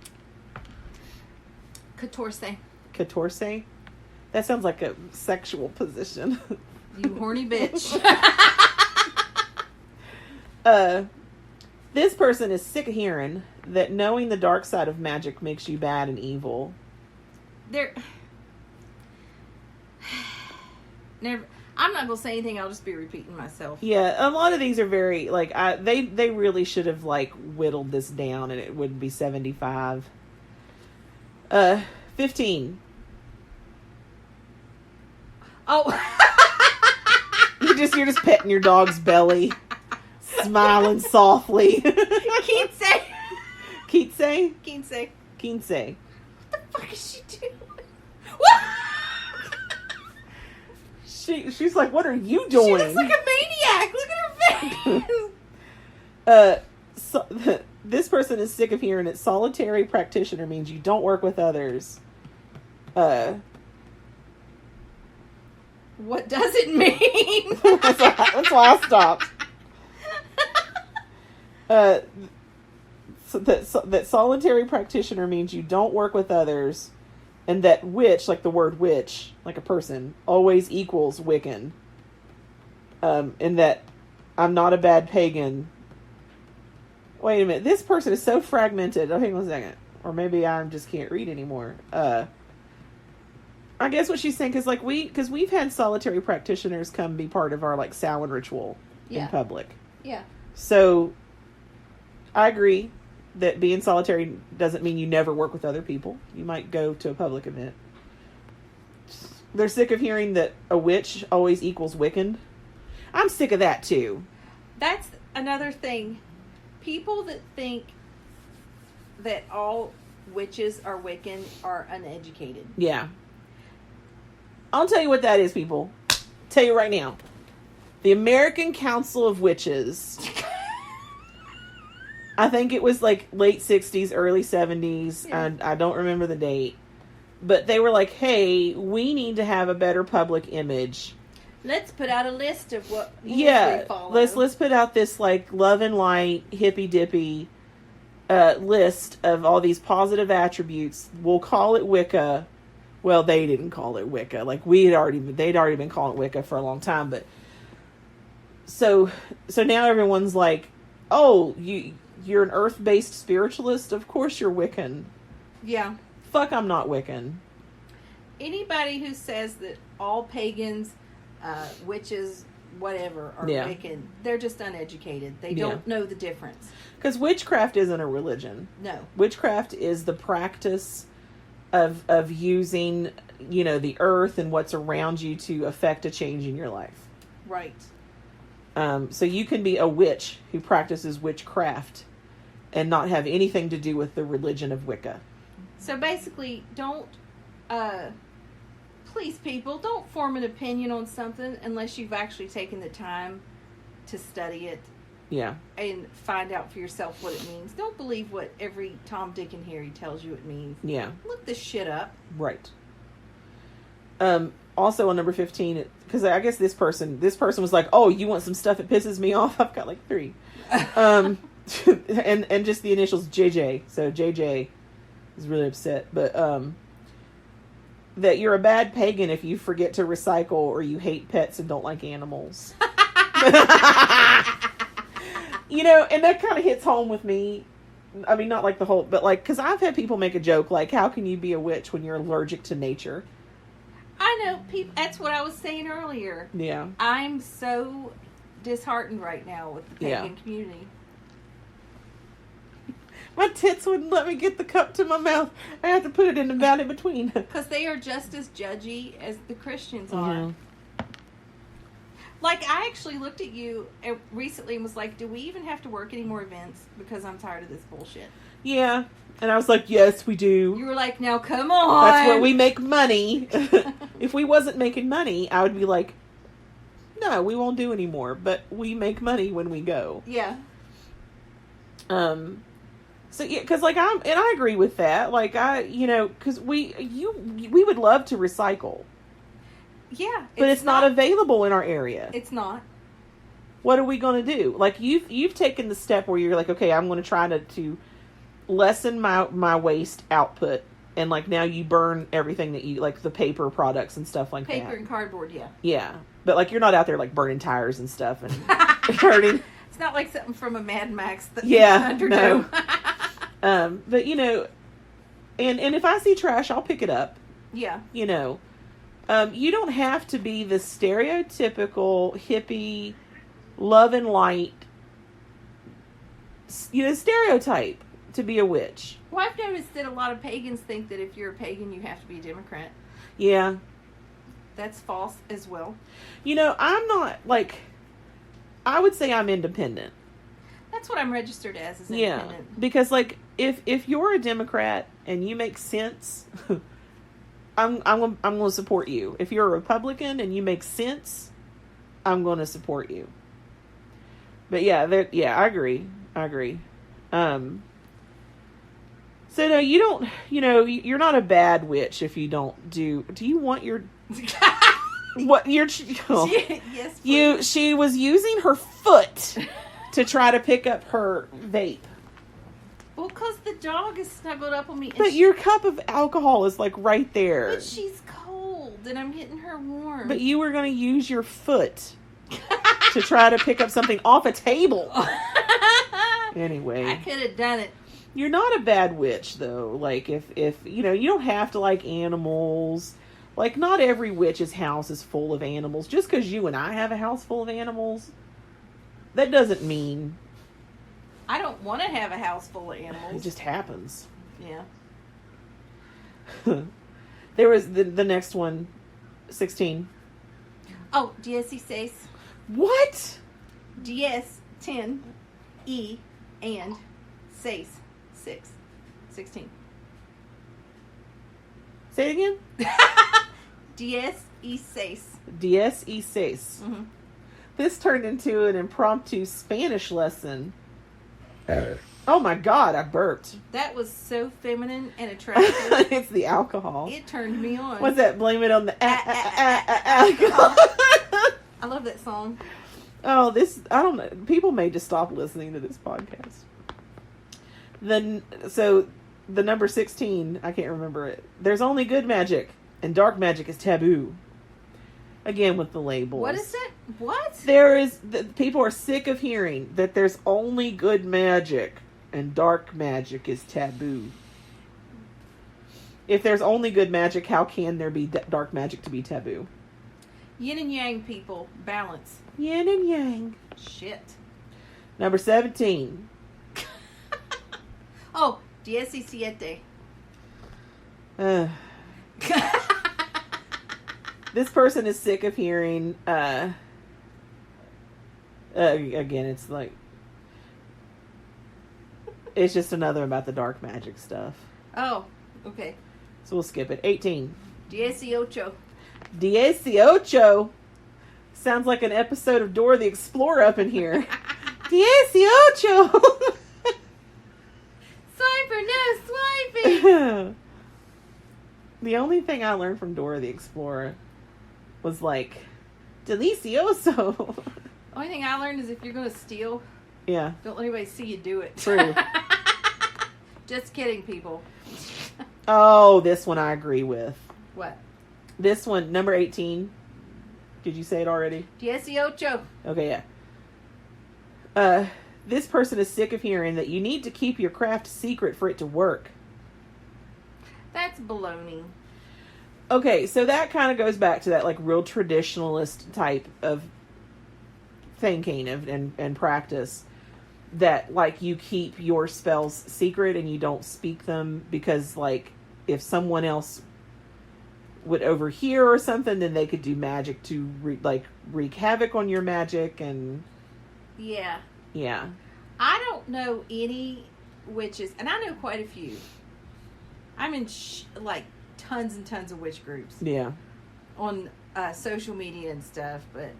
Catorce? That sounds like a sexual position. You horny bitch. This person is sick of hearing that knowing the dark side of magic makes you bad and evil. I'm not gonna say anything. I'll just be repeating myself. Yeah, a lot of these are very like they really should have like whittled this down, and it would be 75. 15. Oh, you're just petting your dog's belly, smiling softly. Quince. What the fuck is she doing? She's like, what are you doing? She looks like a maniac. Look at her face. This person is sick of hearing it. Solitary practitioner means you don't work with others. What does it mean? That's why I stopped. That solitary practitioner means you don't work with others. And that witch, like the word witch, like a person, always equals Wiccan. And that I'm not a bad pagan. Wait a minute. This person is so fragmented. Oh, hang on a second. Or maybe I just can't read anymore. I guess what she's saying, because we've had solitary practitioners come be part of our, like, Samhain ritual in public. Yeah. So, I agree that being solitary doesn't mean you never work with other people. You might go to a public event. They're sick of hearing that a witch always equals Wiccan. I'm sick of that too. That's another thing. People that think that all witches are Wiccan are uneducated. Yeah. I'll tell you what that is, people. Tell you right now. The American Council of Witches. I think it was like late 60s, early 70s. Yeah. And I don't remember the date. But they were like, hey, we need to have a better public image. Let's put out a list of what rules we follow. Let's put out this like love and light, hippy dippy list of all these positive attributes. We'll call it Wicca. Well, they didn't call it Wicca. Like they'd already been calling it Wicca for a long time. But so now everyone's like, oh, you're an earth-based spiritualist? Of course you're Wiccan. Yeah. Fuck, I'm not Wiccan. Anybody who says that all pagans, witches, whatever, are Wiccan, they're just uneducated. They don't know the difference. Because witchcraft isn't a religion. No. Witchcraft is the practice of using, the earth and what's around you to affect a change in your life. Right. So you can be a witch who practices witchcraft and not have anything to do with the religion of Wicca. So basically, please people, don't form an opinion on something unless you've actually taken the time to study it. Yeah. And find out for yourself what it means. Don't believe what every Tom, Dick, and Harry tells you it means. Yeah. Look this shit up. Right. Also on number 15, because I guess this person was like, oh, you want some stuff that pisses me off? I've got like 3. And just the initials JJ. So JJ is really upset. But that you're a bad pagan if you forget to recycle or you hate pets and don't like animals. And that kind of hits home with me. I mean, not like the whole, but like, because I've had people make a joke like, how can you be a witch when you're allergic to nature? I know, people. That's what I was saying earlier. Yeah. I'm so disheartened right now with the pagan community. My tits wouldn't let me get the cup to my mouth. I have to put it in the vat in between. Because they are just as judgy as the Christians are. Mm-hmm. Like, I actually looked at you recently and was like, do we even have to work any more events? Because I'm tired of this bullshit. Yeah. And I was like, yes, we do. You were like, now come on. That's where we make money. If we wasn't making money, I would be like, no, we won't do anymore. But we make money when we go. Yeah. So yeah, because like I agree with that. Like because we would love to recycle. Yeah, but it's not available in our area. It's not. What are we going to do? Like you've taken the step where you're like, okay, I'm going to try to lessen my waste output, and like now you burn everything that you like, the paper products and stuff like that. Paper and cardboard, yeah. Yeah, but like you're not out there like burning tires and stuff and hurting. It's not like something from a Mad Max. No. But and if I see trash, I'll pick it up. Yeah. You don't have to be the stereotypical hippie, love and light, stereotype to be a witch. Well, I've noticed that a lot of pagans think that if you're a pagan, you have to be a Democrat. Yeah. That's false as well. I'm not, like, I would say I'm independent. That's what I'm registered as independent. Yeah, because, like, if you're a Democrat and you make sense... I'm going to support you. If you're a Republican and you make sense, I'm going to support you. But yeah, I agree. So no, you don't, you're not a bad witch if you don't do you want your, what your, yes, she was using her foot to try to pick up her vape. Well, because the dog is snuggled up on me. But your cup of alcohol is, like, right there. But she's cold, and I'm getting her warm. But you were going to use your foot to try to pick up something off a table. Anyway. I could have done it. You're not a bad witch, though. Like, if you don't have to like animals. Like, not every witch's house is full of animals. Just because you and I have a house full of animals, that doesn't mean... I don't want to have a house full of animals. It just happens. Yeah. There was the next one, 16. Oh, 16. What? 10, E, and 6. 16. Say it again? 16. 16. Mm-hmm. This turned into an impromptu Spanish lesson. Oh my God, I burped. That was so feminine and attractive. It's the alcohol. It turned me on. What's that? Blame it on the alcohol. I love that song. Oh, I don't know. People may just stop listening to this podcast. So the number 16, I can't remember it. There's only good magic, and dark magic is taboo. Again with the labels. What is it? What? People are sick of hearing that there's only good magic, and dark magic is taboo. If there's only good magic, how can there be dark magic to be taboo? Yin and yang, people. Balance. Yin and yang. Shit. Number 17. Oh, 17. This person is sick of hearing, again, it's like, it's just another about the dark magic stuff. Oh, okay. So we'll skip it. 18. 18. 18. Sounds like an episode of Dora the Explorer up in here. 18. Swiper, no swiping. The only thing I learned from Dora the Explorer was like, delicioso. Only thing I learned is if you're going to steal, yeah, don't let anybody see you do it. True. Just kidding, people. Oh, this one I agree with. What? This one, number 18. Did you say it already? 18. Okay, yeah. This person is sick of hearing that you need to keep your craft secret for it to work. That's baloney. Okay, so that kind of goes back to that like real traditionalist type of thinking and practice, that like you keep your spells secret and you don't speak them because like if someone else would overhear or something, then they could do magic to wreak havoc on your magic. And yeah. I don't know any witches, and I know quite a few. I'm in like tons and tons of witch groups. Yeah. On social media and stuff, but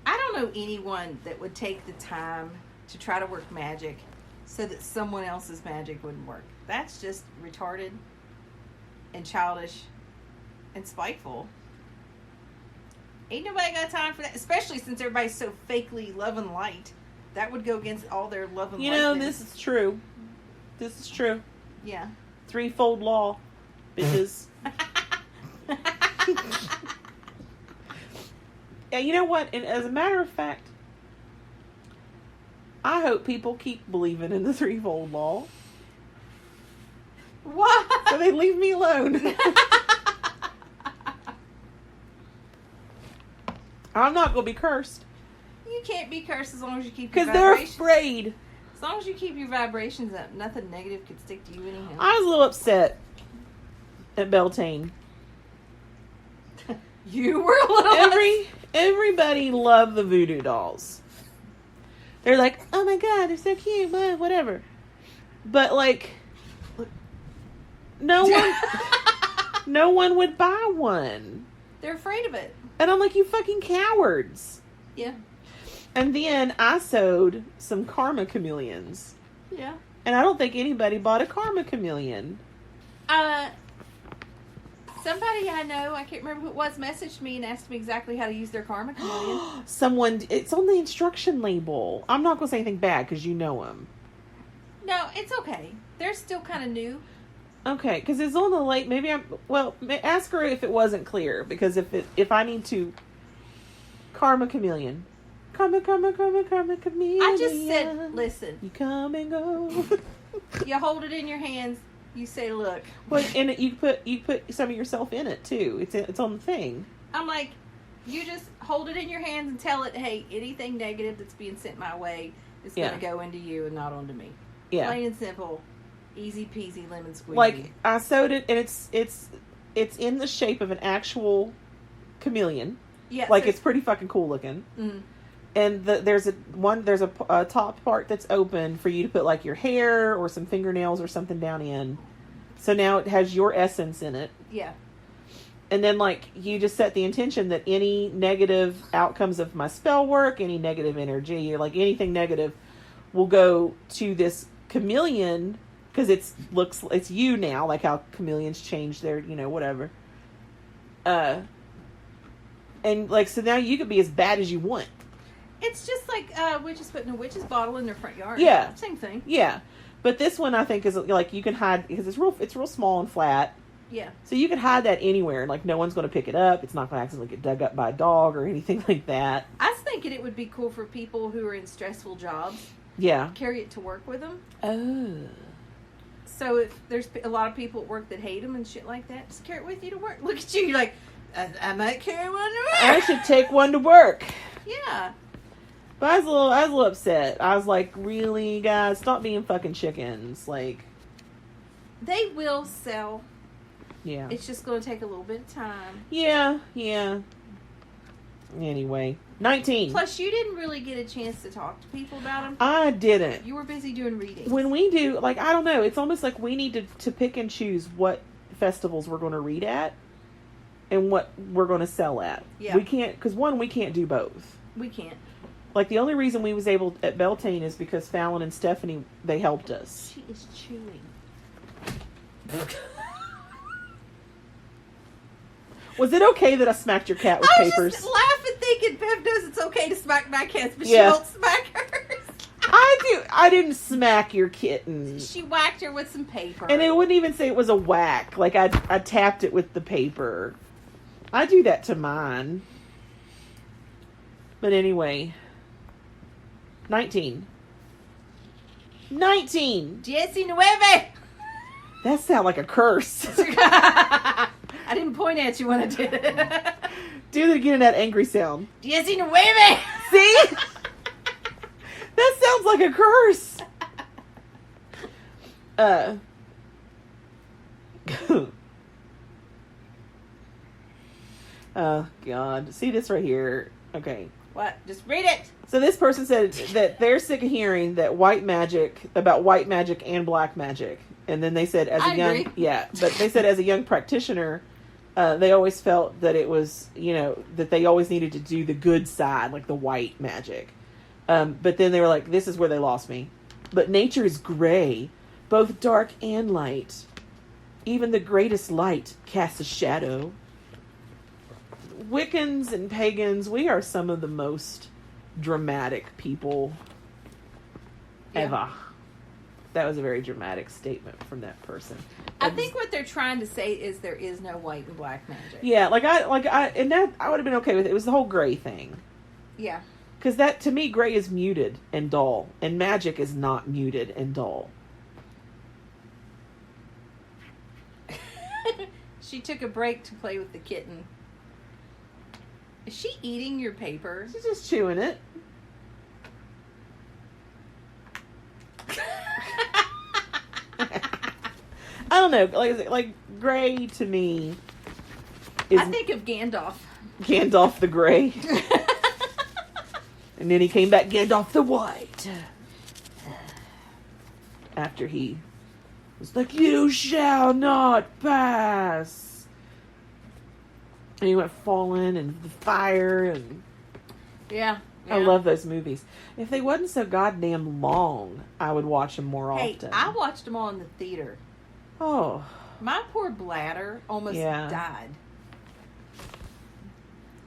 I don't know anyone that would take the time to try to work magic so that someone else's magic wouldn't work. That's just retarded and childish and spiteful. Ain't nobody got time for that, especially since everybody's so fakely love and light. That would go against all their love and light. You know, this is true. This is true. Yeah. Threefold law, bitches. Yeah, you know what? And as a matter of fact, I hope people keep believing in the threefold law. What? So they leave me alone. I'm not going to be cursed. You can't be cursed as long as you keep your vibrations. Because they're afraid. As long as you keep your vibrations up, nothing negative could stick to you anyhow. I was a little upset at Beltane. You were a little Everybody loved the voodoo dolls. They're like, oh my god, they're so cute, whatever. But like, no one would buy one. They're afraid of it. And I'm like, you fucking cowards. Yeah. And then I sewed some karma chameleons. Yeah. And I don't think anybody bought a karma chameleon. Somebody I know, I can't remember who it was, messaged me and asked me exactly how to use their karma chameleon. It's on the instruction label. I'm not going to say anything bad because you know them. No, it's okay. They're still kind of new. Okay, because it's on the late. Maybe ask her if it wasn't clear, because if I need to, karma chameleon. Karma chameleon. I just said, listen. You come and go. You hold it in your hands. You say, look. Well, and you put some of yourself in it too. It's on the thing. I'm like, you just hold it in your hands and tell it, hey, anything negative that's being sent my way is going to go into you and not onto me. Yeah. Plain and simple. Easy peasy lemon squeezy. Like, I sewed it, and it's in the shape of an actual chameleon. Yeah. Like, it's pretty fucking cool looking. Mm-hmm. And there's a top part that's open for you to put like your hair or some fingernails or something down in. So now it has your essence in it. Yeah. And then like you just set the intention that any negative outcomes of my spell work, any negative energy, or like anything negative will go to this chameleon, because it's you now, like how chameleons change their, whatever. And like, so now you could be as bad as you want. It's just like witches putting a witch's bottle in their front yard. Yeah. Same thing. Yeah. But this one I think is like you can hide, because it's real small and flat. Yeah. So you can hide that anywhere. Like no one's going to pick it up. It's not going to accidentally get dug up by a dog or anything like that. I was thinking it would be cool for people who are in stressful jobs. Yeah. Carry it to work with them. Oh. So if there's a lot of people at work that hate them and shit like that, just carry it with you to work. Look at you. You're like, I might carry one to work. I should take one to work. Yeah. But I was a little upset. I was like, really, guys, stop being fucking chickens. Like, they will sell. Yeah. It's just going to take a little bit of time. Yeah. Anyway, 19. Plus, you didn't really get a chance to talk to people about them. I didn't. You were busy doing readings. When we do, like, I don't know. It's almost like we need to pick and choose what festivals we're going to read at and what we're going to sell at. Yeah. We can't, because one, we can't do both. We can't. Like, the only reason we was able at Beltane is because Fallon and Stephanie, they helped us. She is chewing. Was it okay that I smacked your cat with papers? I was just laughing thinking Bev knows it's okay to smack my cats, but Yeah. she won't smack hers. I didn't smack your kitten. She whacked her with some paper. And it wouldn't even say it was a whack. Like, I tapped it with the paper. I do that to mine. But anyway. 19. Jesse Nueve! That sounds like a curse. I didn't point at you when I did it. Do it again in that angry sound. Jesse Nueve! See? That sounds like a curse. Oh, God. See this right here. Okay. What? Just read it. So this person said that they're sick of hearing that white magic and black magic. And then they said I agree. But they said as a young practitioner, they always felt that it was, that they always needed to do the good side, like the white magic. But then they were like, this is where they lost me. But nature is gray, both dark and light. Even the greatest light casts a shadow. Wiccans and pagans, we are some of the most dramatic people ever. That was a very dramatic statement from that person. I think what they're trying to say is there is no white and black magic. Yeah, I would have been okay with it. It was the whole gray thing. Yeah. Because that, to me, gray is muted and dull, and magic is not muted and dull. She took a break to play with the kitten. Is she eating your paper? She's just chewing it. I don't know. Like gray to me is I think of Gandalf. Gandalf the Gray. And then he came back Gandalf the White. After he was like, you shall not pass. And he went falling and the fire and... Yeah. I love those movies. If they wasn't so goddamn long, I would watch them more often. I watched them all in the theater. Oh. My poor bladder almost died.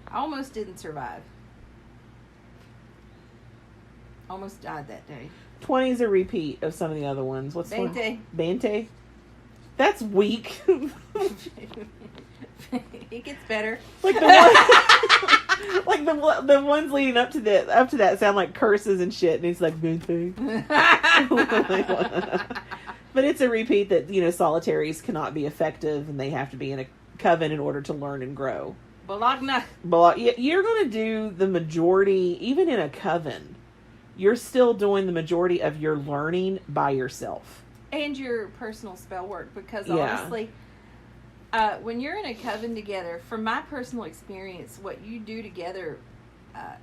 I almost didn't survive. Almost died that day. 20 is a repeat of some of the other ones. What's Bante. Bante? That's weak. It gets better. Like the ones leading up to that sound like curses and shit, and he's like Bante. But it's a repeat that, solitaries cannot be effective and they have to be in a coven in order to learn and grow. Bologna. You're going to do the majority, even in a coven, you're still doing the majority of your learning by yourself. And your personal spell work, because honestly, when you're in a coven together, from my personal experience, what you do together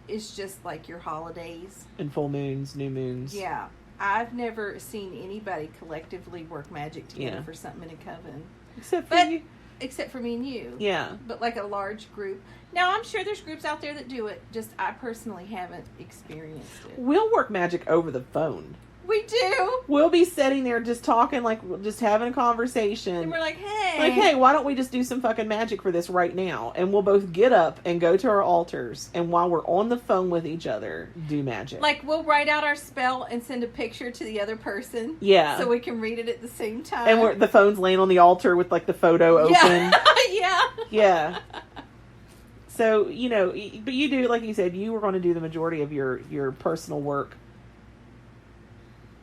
is just like your holidays. And full moons, new moons. Yeah. I've never seen anybody collectively work magic together for something in a coven. Except for you. Except for me and you. Yeah. But like a large group. Now, I'm sure there's groups out there that do it. Just I personally haven't experienced it. We'll work magic over the phone. We do. We'll be sitting there just talking, like, just having a conversation. And we're like, hey. Like, hey, why don't we just do some fucking magic for this right now? And we'll both get up and go to our altars. And while we're on the phone with each other, do magic. Like, we'll write out our spell and send a picture to the other person. Yeah. So we can read it at the same time. And the phone's laying on the altar with, like, the photo open. Yeah. Yeah. So, but you do, like you said, you were going to do the majority of your personal work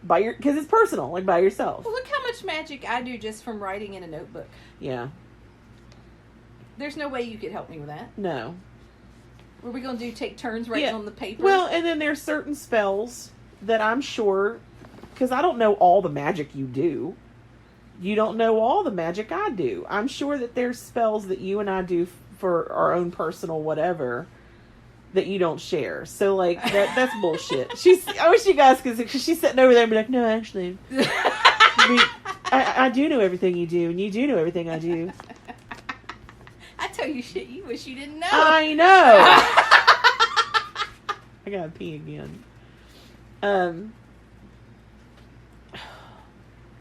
because it's personal, like by yourself. Well, look how much magic I do just from writing in a notebook. Yeah. There's no way you could help me with that. No. What are we going to do? Take turns writing on the paper? Well, and then there's certain spells that I'm sure, because I don't know all the magic you do. You don't know all the magic I do. I'm sure that there's spells that you and I do for our own personal whatever that you don't share. So, like, that's bullshit. I wish you guys could, because she's sitting over there and be like, no, actually, I do know everything you do, and you do know everything I do. I tell you shit you wish you didn't know. I know. I gotta pee again.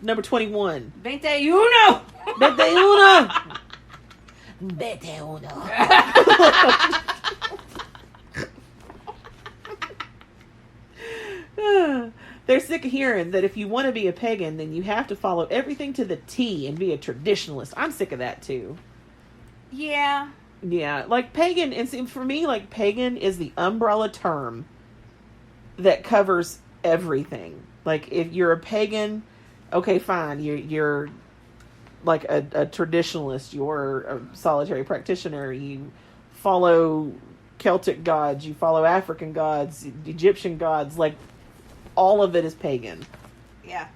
Number 21. 21. 21. 21. They're sick of hearing that if you want to be a pagan, then you have to follow everything to the T and be a traditionalist. I'm sick of that too. Yeah. Yeah, like pagan, and see, for me, like pagan is the umbrella term that covers everything. Like if you're a pagan, okay, fine, you're like a traditionalist, you're a solitary practitioner, you follow Celtic gods, you follow African gods, Egyptian gods, like all of it is pagan. Yeah.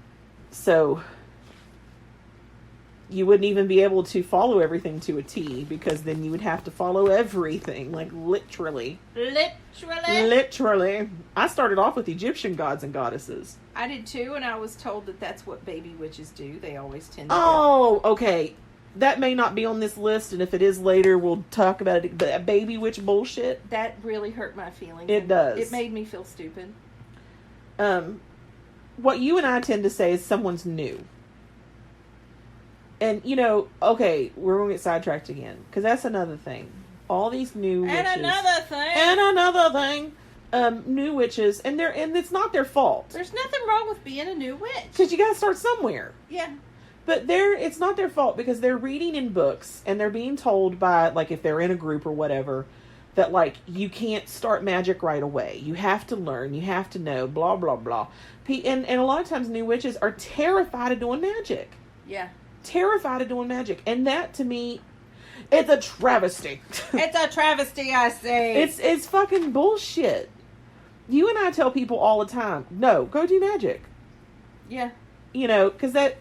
So you wouldn't even be able to follow everything to a T, because then you would have to follow everything, like literally. Literally. I started off with Egyptian gods and goddesses. I did too, and I was told that that's what baby witches do. They always tend to. Oh, okay. That may not be on this list, and if it is later, we'll talk about it. But baby witch bullshit. That really hurt my feelings. It does. It made me feel stupid. What you and I tend to say is someone's new. And, okay, we're going to get sidetracked again, because that's another thing. All these new witches. And another thing. New witches, and it's not their fault. There's nothing wrong with being a new witch. Because you got to start somewhere. Yeah. But it's not their fault, because they're reading in books, and they're being told by, like, if they're in a group or whatever, that, like, you can't start magic right away. You have to learn. You have to know, blah, blah, blah. And a lot of times new witches are terrified of doing magic. Yeah. Terrified of doing magic. And that, to me, it's a travesty. It's a travesty, I say. It's fucking bullshit. You and I tell people all the time, no, go do magic. Yeah. Because that,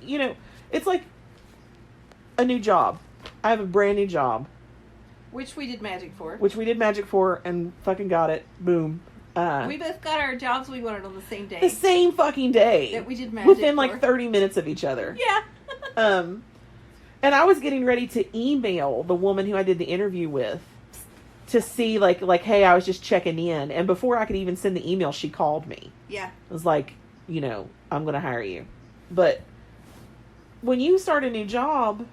it's like a new job. I have a brand new job. Which we did magic for. And fucking got it. Boom. We both got our jobs we wanted on the same day. The same fucking day. That we did magic within for. like 30 minutes of each other. Yeah. And I was getting ready to email the woman who I did the interview with to see like, hey, I was just checking in. And before I could even send the email, she called me. Yeah. It was like, I'm going to hire you. But when you start a new job,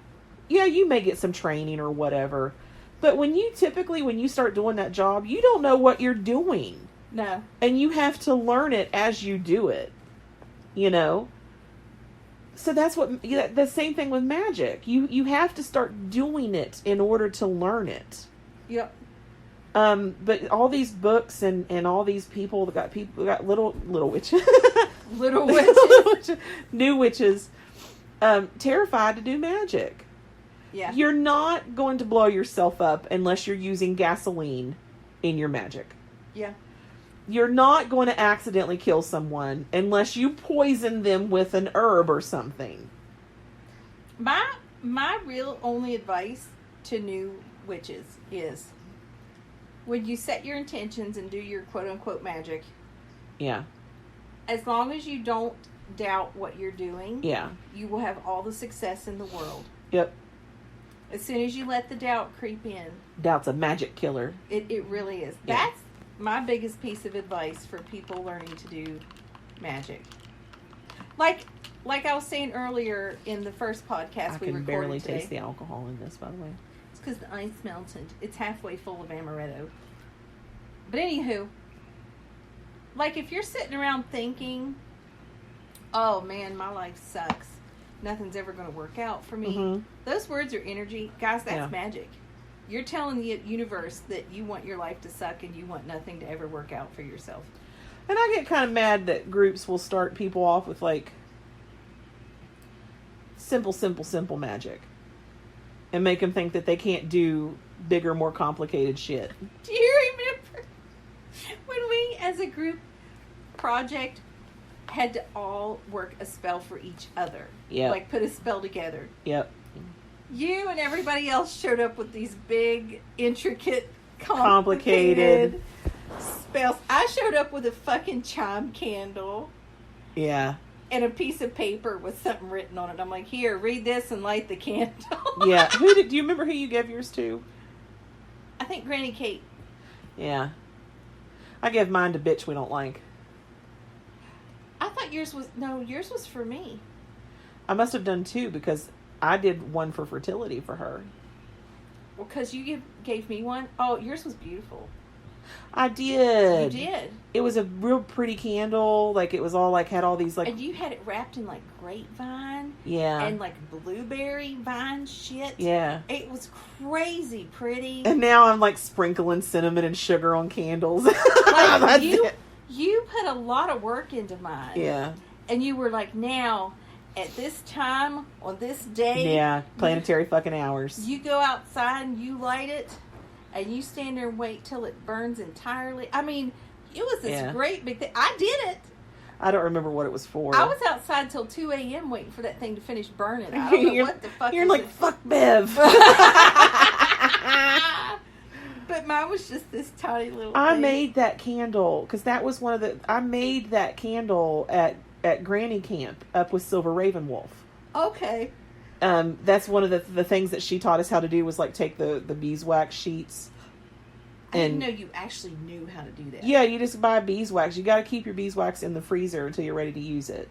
yeah, you may get some training or whatever. But when you start doing that job, you don't know what you're doing. No. And you have to learn it as you do it. So that's the same thing with magic. You have to start doing it in order to learn it. Yep. But all these books and all these people that got little witches. Little witches. New witches. Terrified to do magic. Yeah. You're not going to blow yourself up unless you're using gasoline in your magic. Yeah. You're not going to accidentally kill someone unless you poison them with an herb or something. My real only advice to new witches is when you set your intentions and do your quote-unquote magic. Yeah. As long as you don't doubt what you're doing. Yeah. You will have all the success in the world. Yep. As soon as you let the doubt creep in. Doubt's a magic killer. It really is. Yeah. That's my biggest piece of advice for people learning to do magic. Like I was saying earlier in the first podcast we recorded today. I can barely taste the alcohol in this, by the way. It's because the ice melted. It's halfway full of amaretto. But anywho, like if you're sitting around thinking, oh man, my life sucks. Nothing's ever going to work out for me. Mm-hmm. Those words are energy. Guys, that's magic. You're telling the universe that you want your life to suck and you want nothing to ever work out for yourself. And I get kind of mad that groups will start people off with like simple magic and make them think that they can't do bigger, more complicated shit. Do you remember when we as a group project had to all work a spell for each other? Yeah. Like put a spell together. Yep. You and everybody else showed up with these big, intricate, complicated spells. I showed up with a fucking chime candle. Yeah. And a piece of paper with something written on it. I'm like, here, read this and light the candle. Yeah. Do you remember who you gave yours to? I think Granny Kate. Yeah. I gave mine to Bitch We Don't Like. I thought yours was for me. I must have done two because I did one for fertility for her. Well, because you gave me one. Oh, yours was beautiful. I did. You did. It was a real pretty candle. Like, it was all, like, had all these, like... And you had it wrapped in, like, grapevine. Yeah. And, like, blueberry vine shit. Yeah. It was crazy pretty. And now I'm, like, sprinkling cinnamon and sugar on candles. Like, you put a lot of work into mine. Yeah. And you were like, now... At this time, on this day... Yeah, planetary fucking hours. You go outside and you light it, and you stand there and wait till it burns entirely. I mean, it was this great big thing. I did it. I don't remember what it was for. I was outside till 2 a.m. waiting for that thing to finish burning. I don't know what the fuck You're like, it. Fuck Bev. But mine was just this tiny little thing. I made that candle, because that was one of the... I made that candle at Granny Camp up with Silver Raven Wolf. Okay. That's one of the things that she taught us how to do was like take the beeswax sheets. I didn't know you actually knew how to do that. Yeah, you just buy beeswax. You got to keep your beeswax in the freezer until you're ready to use it.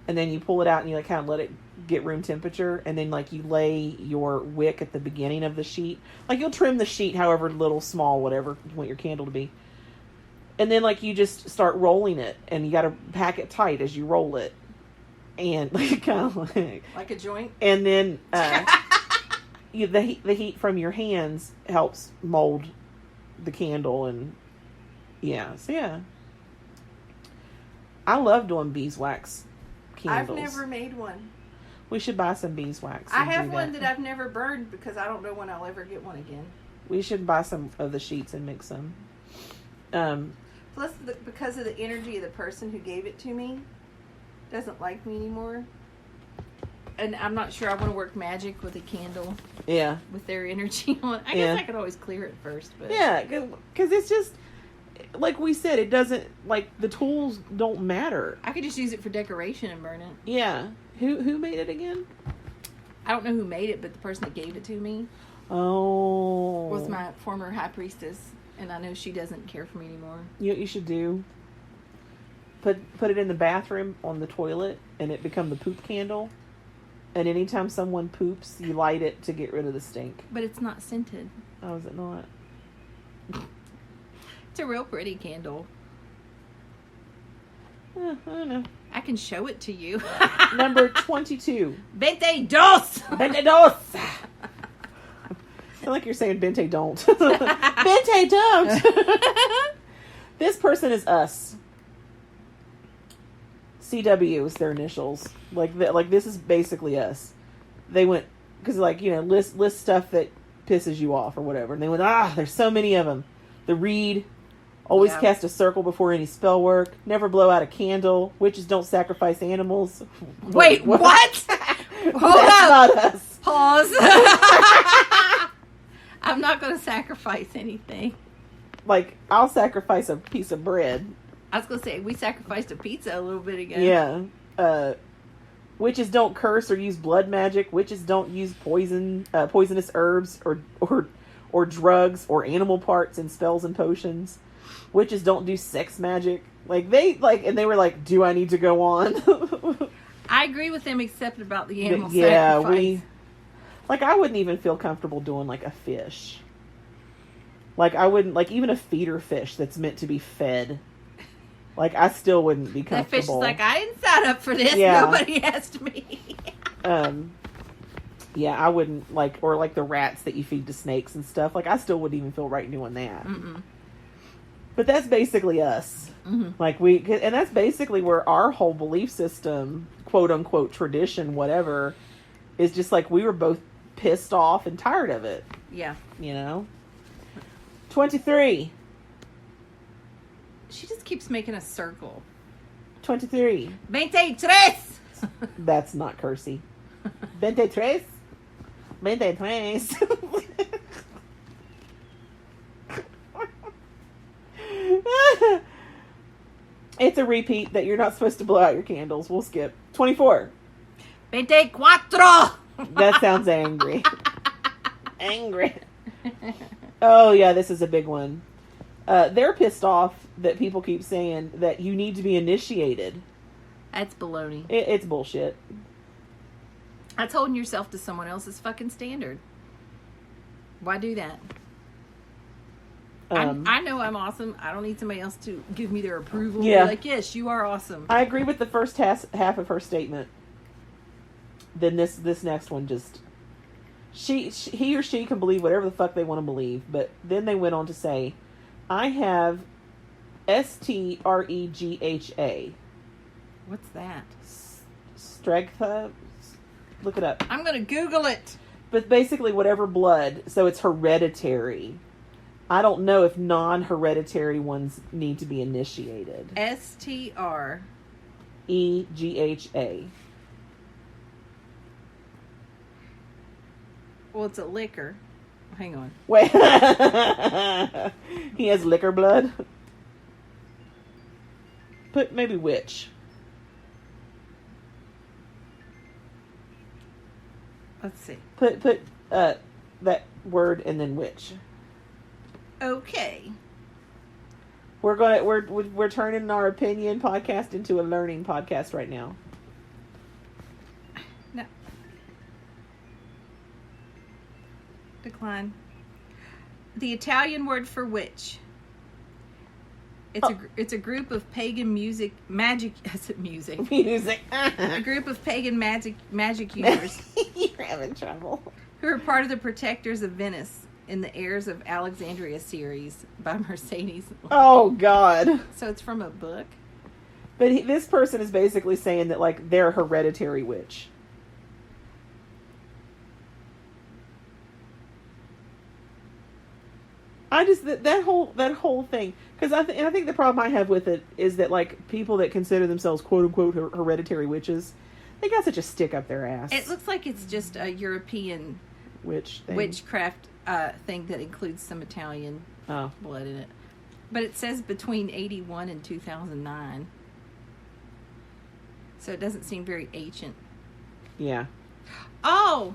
And then you pull it out and you like kind of let it get room temperature. And then like you lay your wick at the beginning of the sheet. Like you'll trim the sheet however little, small, whatever you want your candle to be. And then, like, you just start rolling it, and you got to pack it tight as you roll it, and like kind of like a joint. And then the heat from your hands helps mold the candle, and so I love doing beeswax candles. I've never made one. We should buy some beeswax. I have one that I've never burned because I don't know when I'll ever get one again. We should buy some of the sheets and mix them. Plus, because of the energy of the person who gave it to me, doesn't like me anymore. And I'm not sure I want to work magic with a candle. Yeah. With their energy on it. I guess I could always clear it first. But yeah, because it's just, like we said, it doesn't, like, the tools don't matter. I could just use it for decoration and burn it. Yeah. Who made it again? I don't know who made it, but the person that gave it to me was my former high priestess. And I know she doesn't care for me anymore. You know what you should do? Put it in the bathroom on the toilet, and it become the poop candle. And anytime someone poops, you light it to get rid of the stink. But it's not scented. Oh, is it not? It's a real pretty candle. I don't know. I can show it to you. Number 22. 22. 22. I feel like you're saying Bente don't. Bente don't. This person is us. CW is their initials. Like this is basically us. They went because list stuff that pisses you off or whatever, and they went there's so many of them. The read, always cast a circle before any spell work. Never blow out a candle. Witches don't sacrifice animals. Wait, what? Hold That's up. Not us. Pause. I'm not going to sacrifice anything. Like, I'll sacrifice a piece of bread. I was going to say, we sacrificed a pizza a little bit ago. Yeah. Witches don't curse or use blood magic. Witches don't use poisonous herbs or drugs or animal parts in spells and potions. Witches don't do sex magic. Like, and they were like, do I need to go on? I agree with them, except about the animal sacrifice. I wouldn't even feel comfortable doing, like, a fish. Like, I wouldn't, like, even a feeder fish that's meant to be fed. Like, I still wouldn't be comfortable. That fish is like, I didn't sign up for this. Yeah. Nobody asked me. Yeah, I wouldn't, like, or like the rats that you feed to snakes and stuff. Like, I still wouldn't even feel right doing that. Mm-mm. But that's basically us. Mm-hmm. Like, and that's basically where our whole belief system, quote unquote tradition, whatever, is just like we were both pissed off and tired of it. Yeah. You know? 23. She just keeps making a circle. 23. 23. That's not cursey. 23. 23. It's a repeat that you're not supposed to blow out your candles. We'll skip. 24. 24. That sounds angry. Angry. Oh, yeah, this is a big one. They're pissed off that people keep saying that you need to be initiated. That's baloney. It's bullshit. That's holding yourself to someone else's fucking standard. Why do that? I know I'm awesome. I don't need somebody else to give me their approval. Yeah. Be like, yes, you are awesome. I agree with the first half of her statement. Then this next one just... He or she can believe whatever the fuck they want to believe. But then they went on to say, I have STREGHA. What's that? Stregtha? Look it up. I'm going to Google it. But basically whatever blood. So it's hereditary. I don't know if non-hereditary ones need to be initiated. STREGHA. Well, it's a liquor. Hang on. Wait. He has liquor blood? Put maybe witch. Let's see. Put that word and then witch. Okay. We're turning our opinion podcast into a learning podcast right now. No. Decline. The Italian word for witch. It's a group of pagan magic. Is it music? Music. A group of pagan magic users. You're having trouble. Who are part of the Protectors of Venice in the Heirs of Alexandria series by Mercedes. Oh, God. So it's from a book? But this person is basically saying that, like, they're a hereditary witch. I just, that whole thing, because I think the problem I have with it is that, like, people that consider themselves quote-unquote hereditary witches, they got such a stick up their ass. It looks like it's just a European witchcraft thing that includes some Italian blood in it. But it says between 81 and 2009. So it doesn't seem very ancient. Yeah. Oh!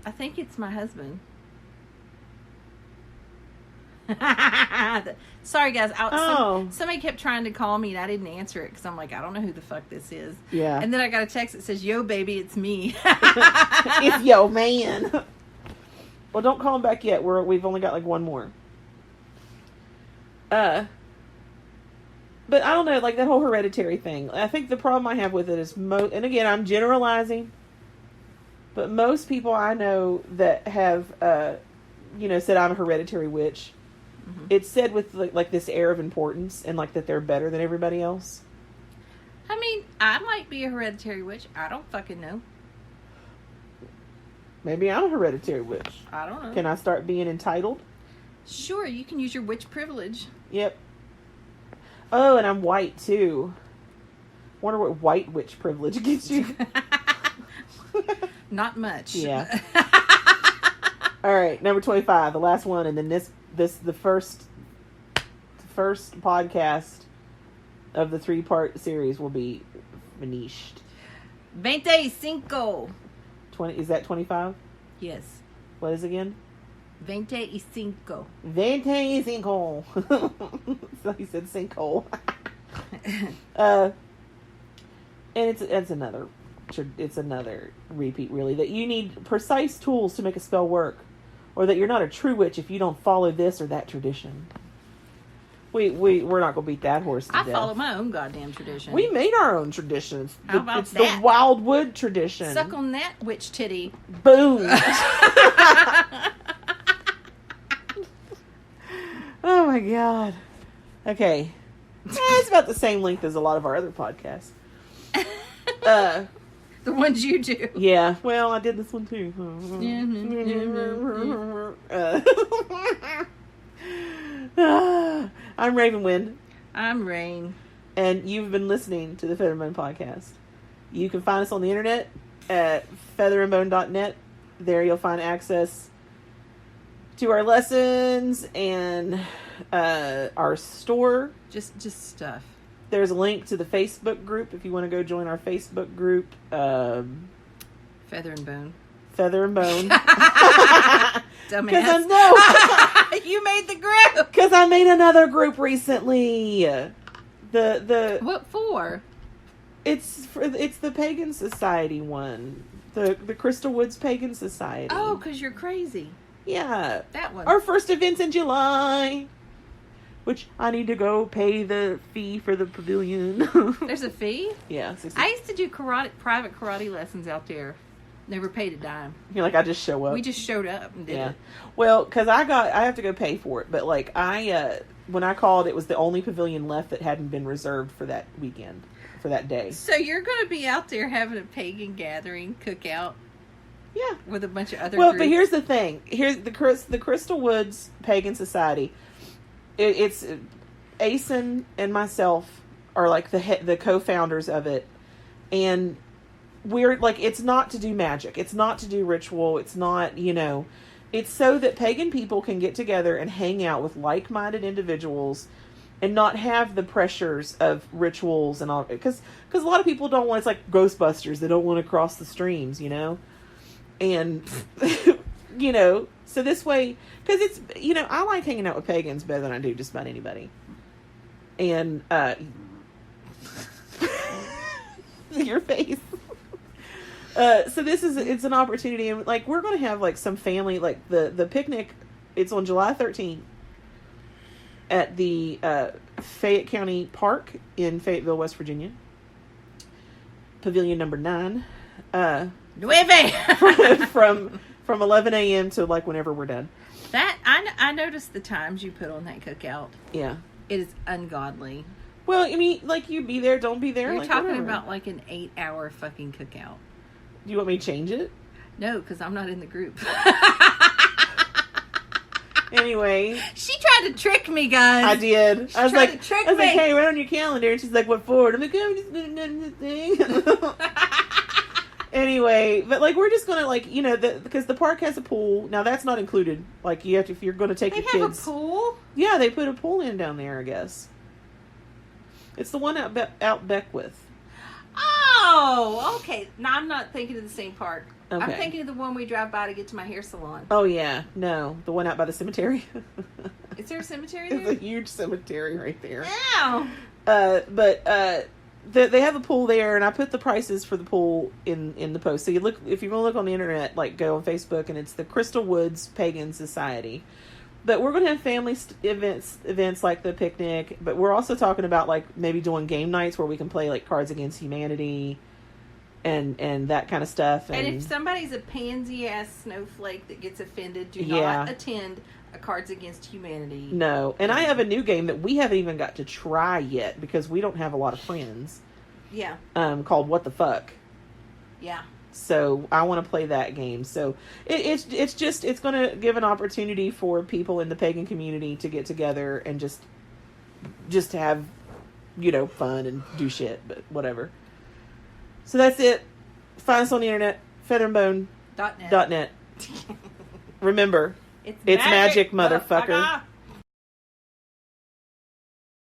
I think it's my husband. Sorry, guys. Somebody kept trying to call me and I didn't answer it because I'm like, I don't know who the fuck this is. Yeah. And then I got a text that says, yo, baby, it's me. It's yo, man. Well, don't call him back yet. We've only got like one more. But I don't know, like that whole hereditary thing. I think the problem I have with it is and again, I'm generalizing, but most people I know that have, said I'm a hereditary witch, mm-hmm. It's said with like this air of importance and like that they're better than everybody else. I mean, I might be a hereditary witch. I don't fucking know. Maybe I'm a hereditary witch. I don't know. Can I start being entitled? Sure, you can use your witch privilege. Yep. Oh, and I'm white too. Wonder what white witch privilege gives you. Not much. Yeah. All right, number 25, the last one, and then the first podcast of the 3-part series will be finished. 25. 20, is that 25? Yes. What is it again? 25. 25. So he said sinkhole. And it's another repeat, really, that you need precise tools to make a spell work, or that you're not a true witch if you don't follow this or that tradition. We're not gonna beat that horse to death. I follow my own goddamn tradition. We made our own traditions. How about it's that? The Wildwood tradition. Suck on that, witch titty. Boom. Oh my god. Okay. It's about the same length as a lot of our other podcasts. The ones you do. Yeah. Well, I did this one too. I'm Ravenwind. I'm Rain. And you've been listening to the Feather and Bone Podcast. You can find us on the internet at featherandbone.net. There you'll find access to our lessons and our store. Just stuff. There's a link to the Facebook group if you want to go join our Facebook group. Feather and Bone. Feather and Bone. Dumbass. You made the group. Because I made another group recently. The What for? It's the Pagan Society one. The Crystal Woods Pagan Society. Oh, because you're crazy. Yeah. That one. Our first event's in July. Which I need to go pay the fee for the pavilion. There's a fee? Yeah. 60. I used to do private karate lessons out there. Never paid a dime. You're like, I just show up. We just showed up and did it. Well, because I have to go pay for it. But like when I called, it was the only pavilion left that hadn't been reserved for that weekend, for that day. So you're going to be out there having a pagan gathering cookout? Yeah. With a bunch of other Well, groups. but here's the thing. Here's the Crystal Woods Pagan Society. It's Asen and myself are like the co-founders of it, and we're like, it's not to do magic, it's not to do ritual, it's not, it's so that pagan people can get together and hang out with like-minded individuals and not have the pressures of rituals and all, because a lot of people don't want, it's like Ghostbusters, they don't want to cross the streams, and so this way, because it's, I like hanging out with pagans better than I do just about anybody. And, your face. So it's an opportunity, and like, we're going to have like some family, like the picnic, it's on July 13th at the, Fayette County Park in Fayetteville, West Virginia. Pavilion number 9. From 11 a.m. to like whenever we're done. That I noticed the times you put on that cookout. Yeah, it is ungodly. Well, I mean, like, you be there, don't be there. You're like, talking whatever. about like an 8-hour fucking cookout. Do you want me to change it? No, because I'm not in the group. Anyway, she tried to trick me, guys. I did. I was like, hey, write on your calendar, and she's like, what for? I'm like, I'm just doing this thing. Anyway, but like, we're just gonna like, because the park has a pool. Now that's not included. Like, you have to, if you're going to take your kids. They have a pool? Yeah, they put a pool in down there, I guess. It's the one out Beckwith. Oh, okay. No, I'm not thinking of the same park. Okay. I'm thinking of the one we drive by to get to my hair salon. Oh yeah, no, the one out by the cemetery. Is there a cemetery there? It's a huge cemetery right there. Ow. They have a pool there, and I put the prices for the pool in the post. So you look, if you're gonna look on the internet, like, go on Facebook, and it's the Crystal Woods Pagan Society. But we're gonna have family events like the picnic. But we're also talking about like maybe doing game nights where we can play like Cards Against Humanity, and that kind of stuff. And if somebody's a pansy ass snowflake that gets offended, do not attend a Cards Against Humanity. No. And I have a new game that we haven't even got to try yet because we don't have a lot of friends. Yeah. Called What the Fuck. Yeah. So I want to play that game. So it's going to give an opportunity for people in the pagan community to get together and just have, fun and do shit, but whatever. So that's it. Find us on the internet, featherandbone.net. Remember, it's magic, motherfucker.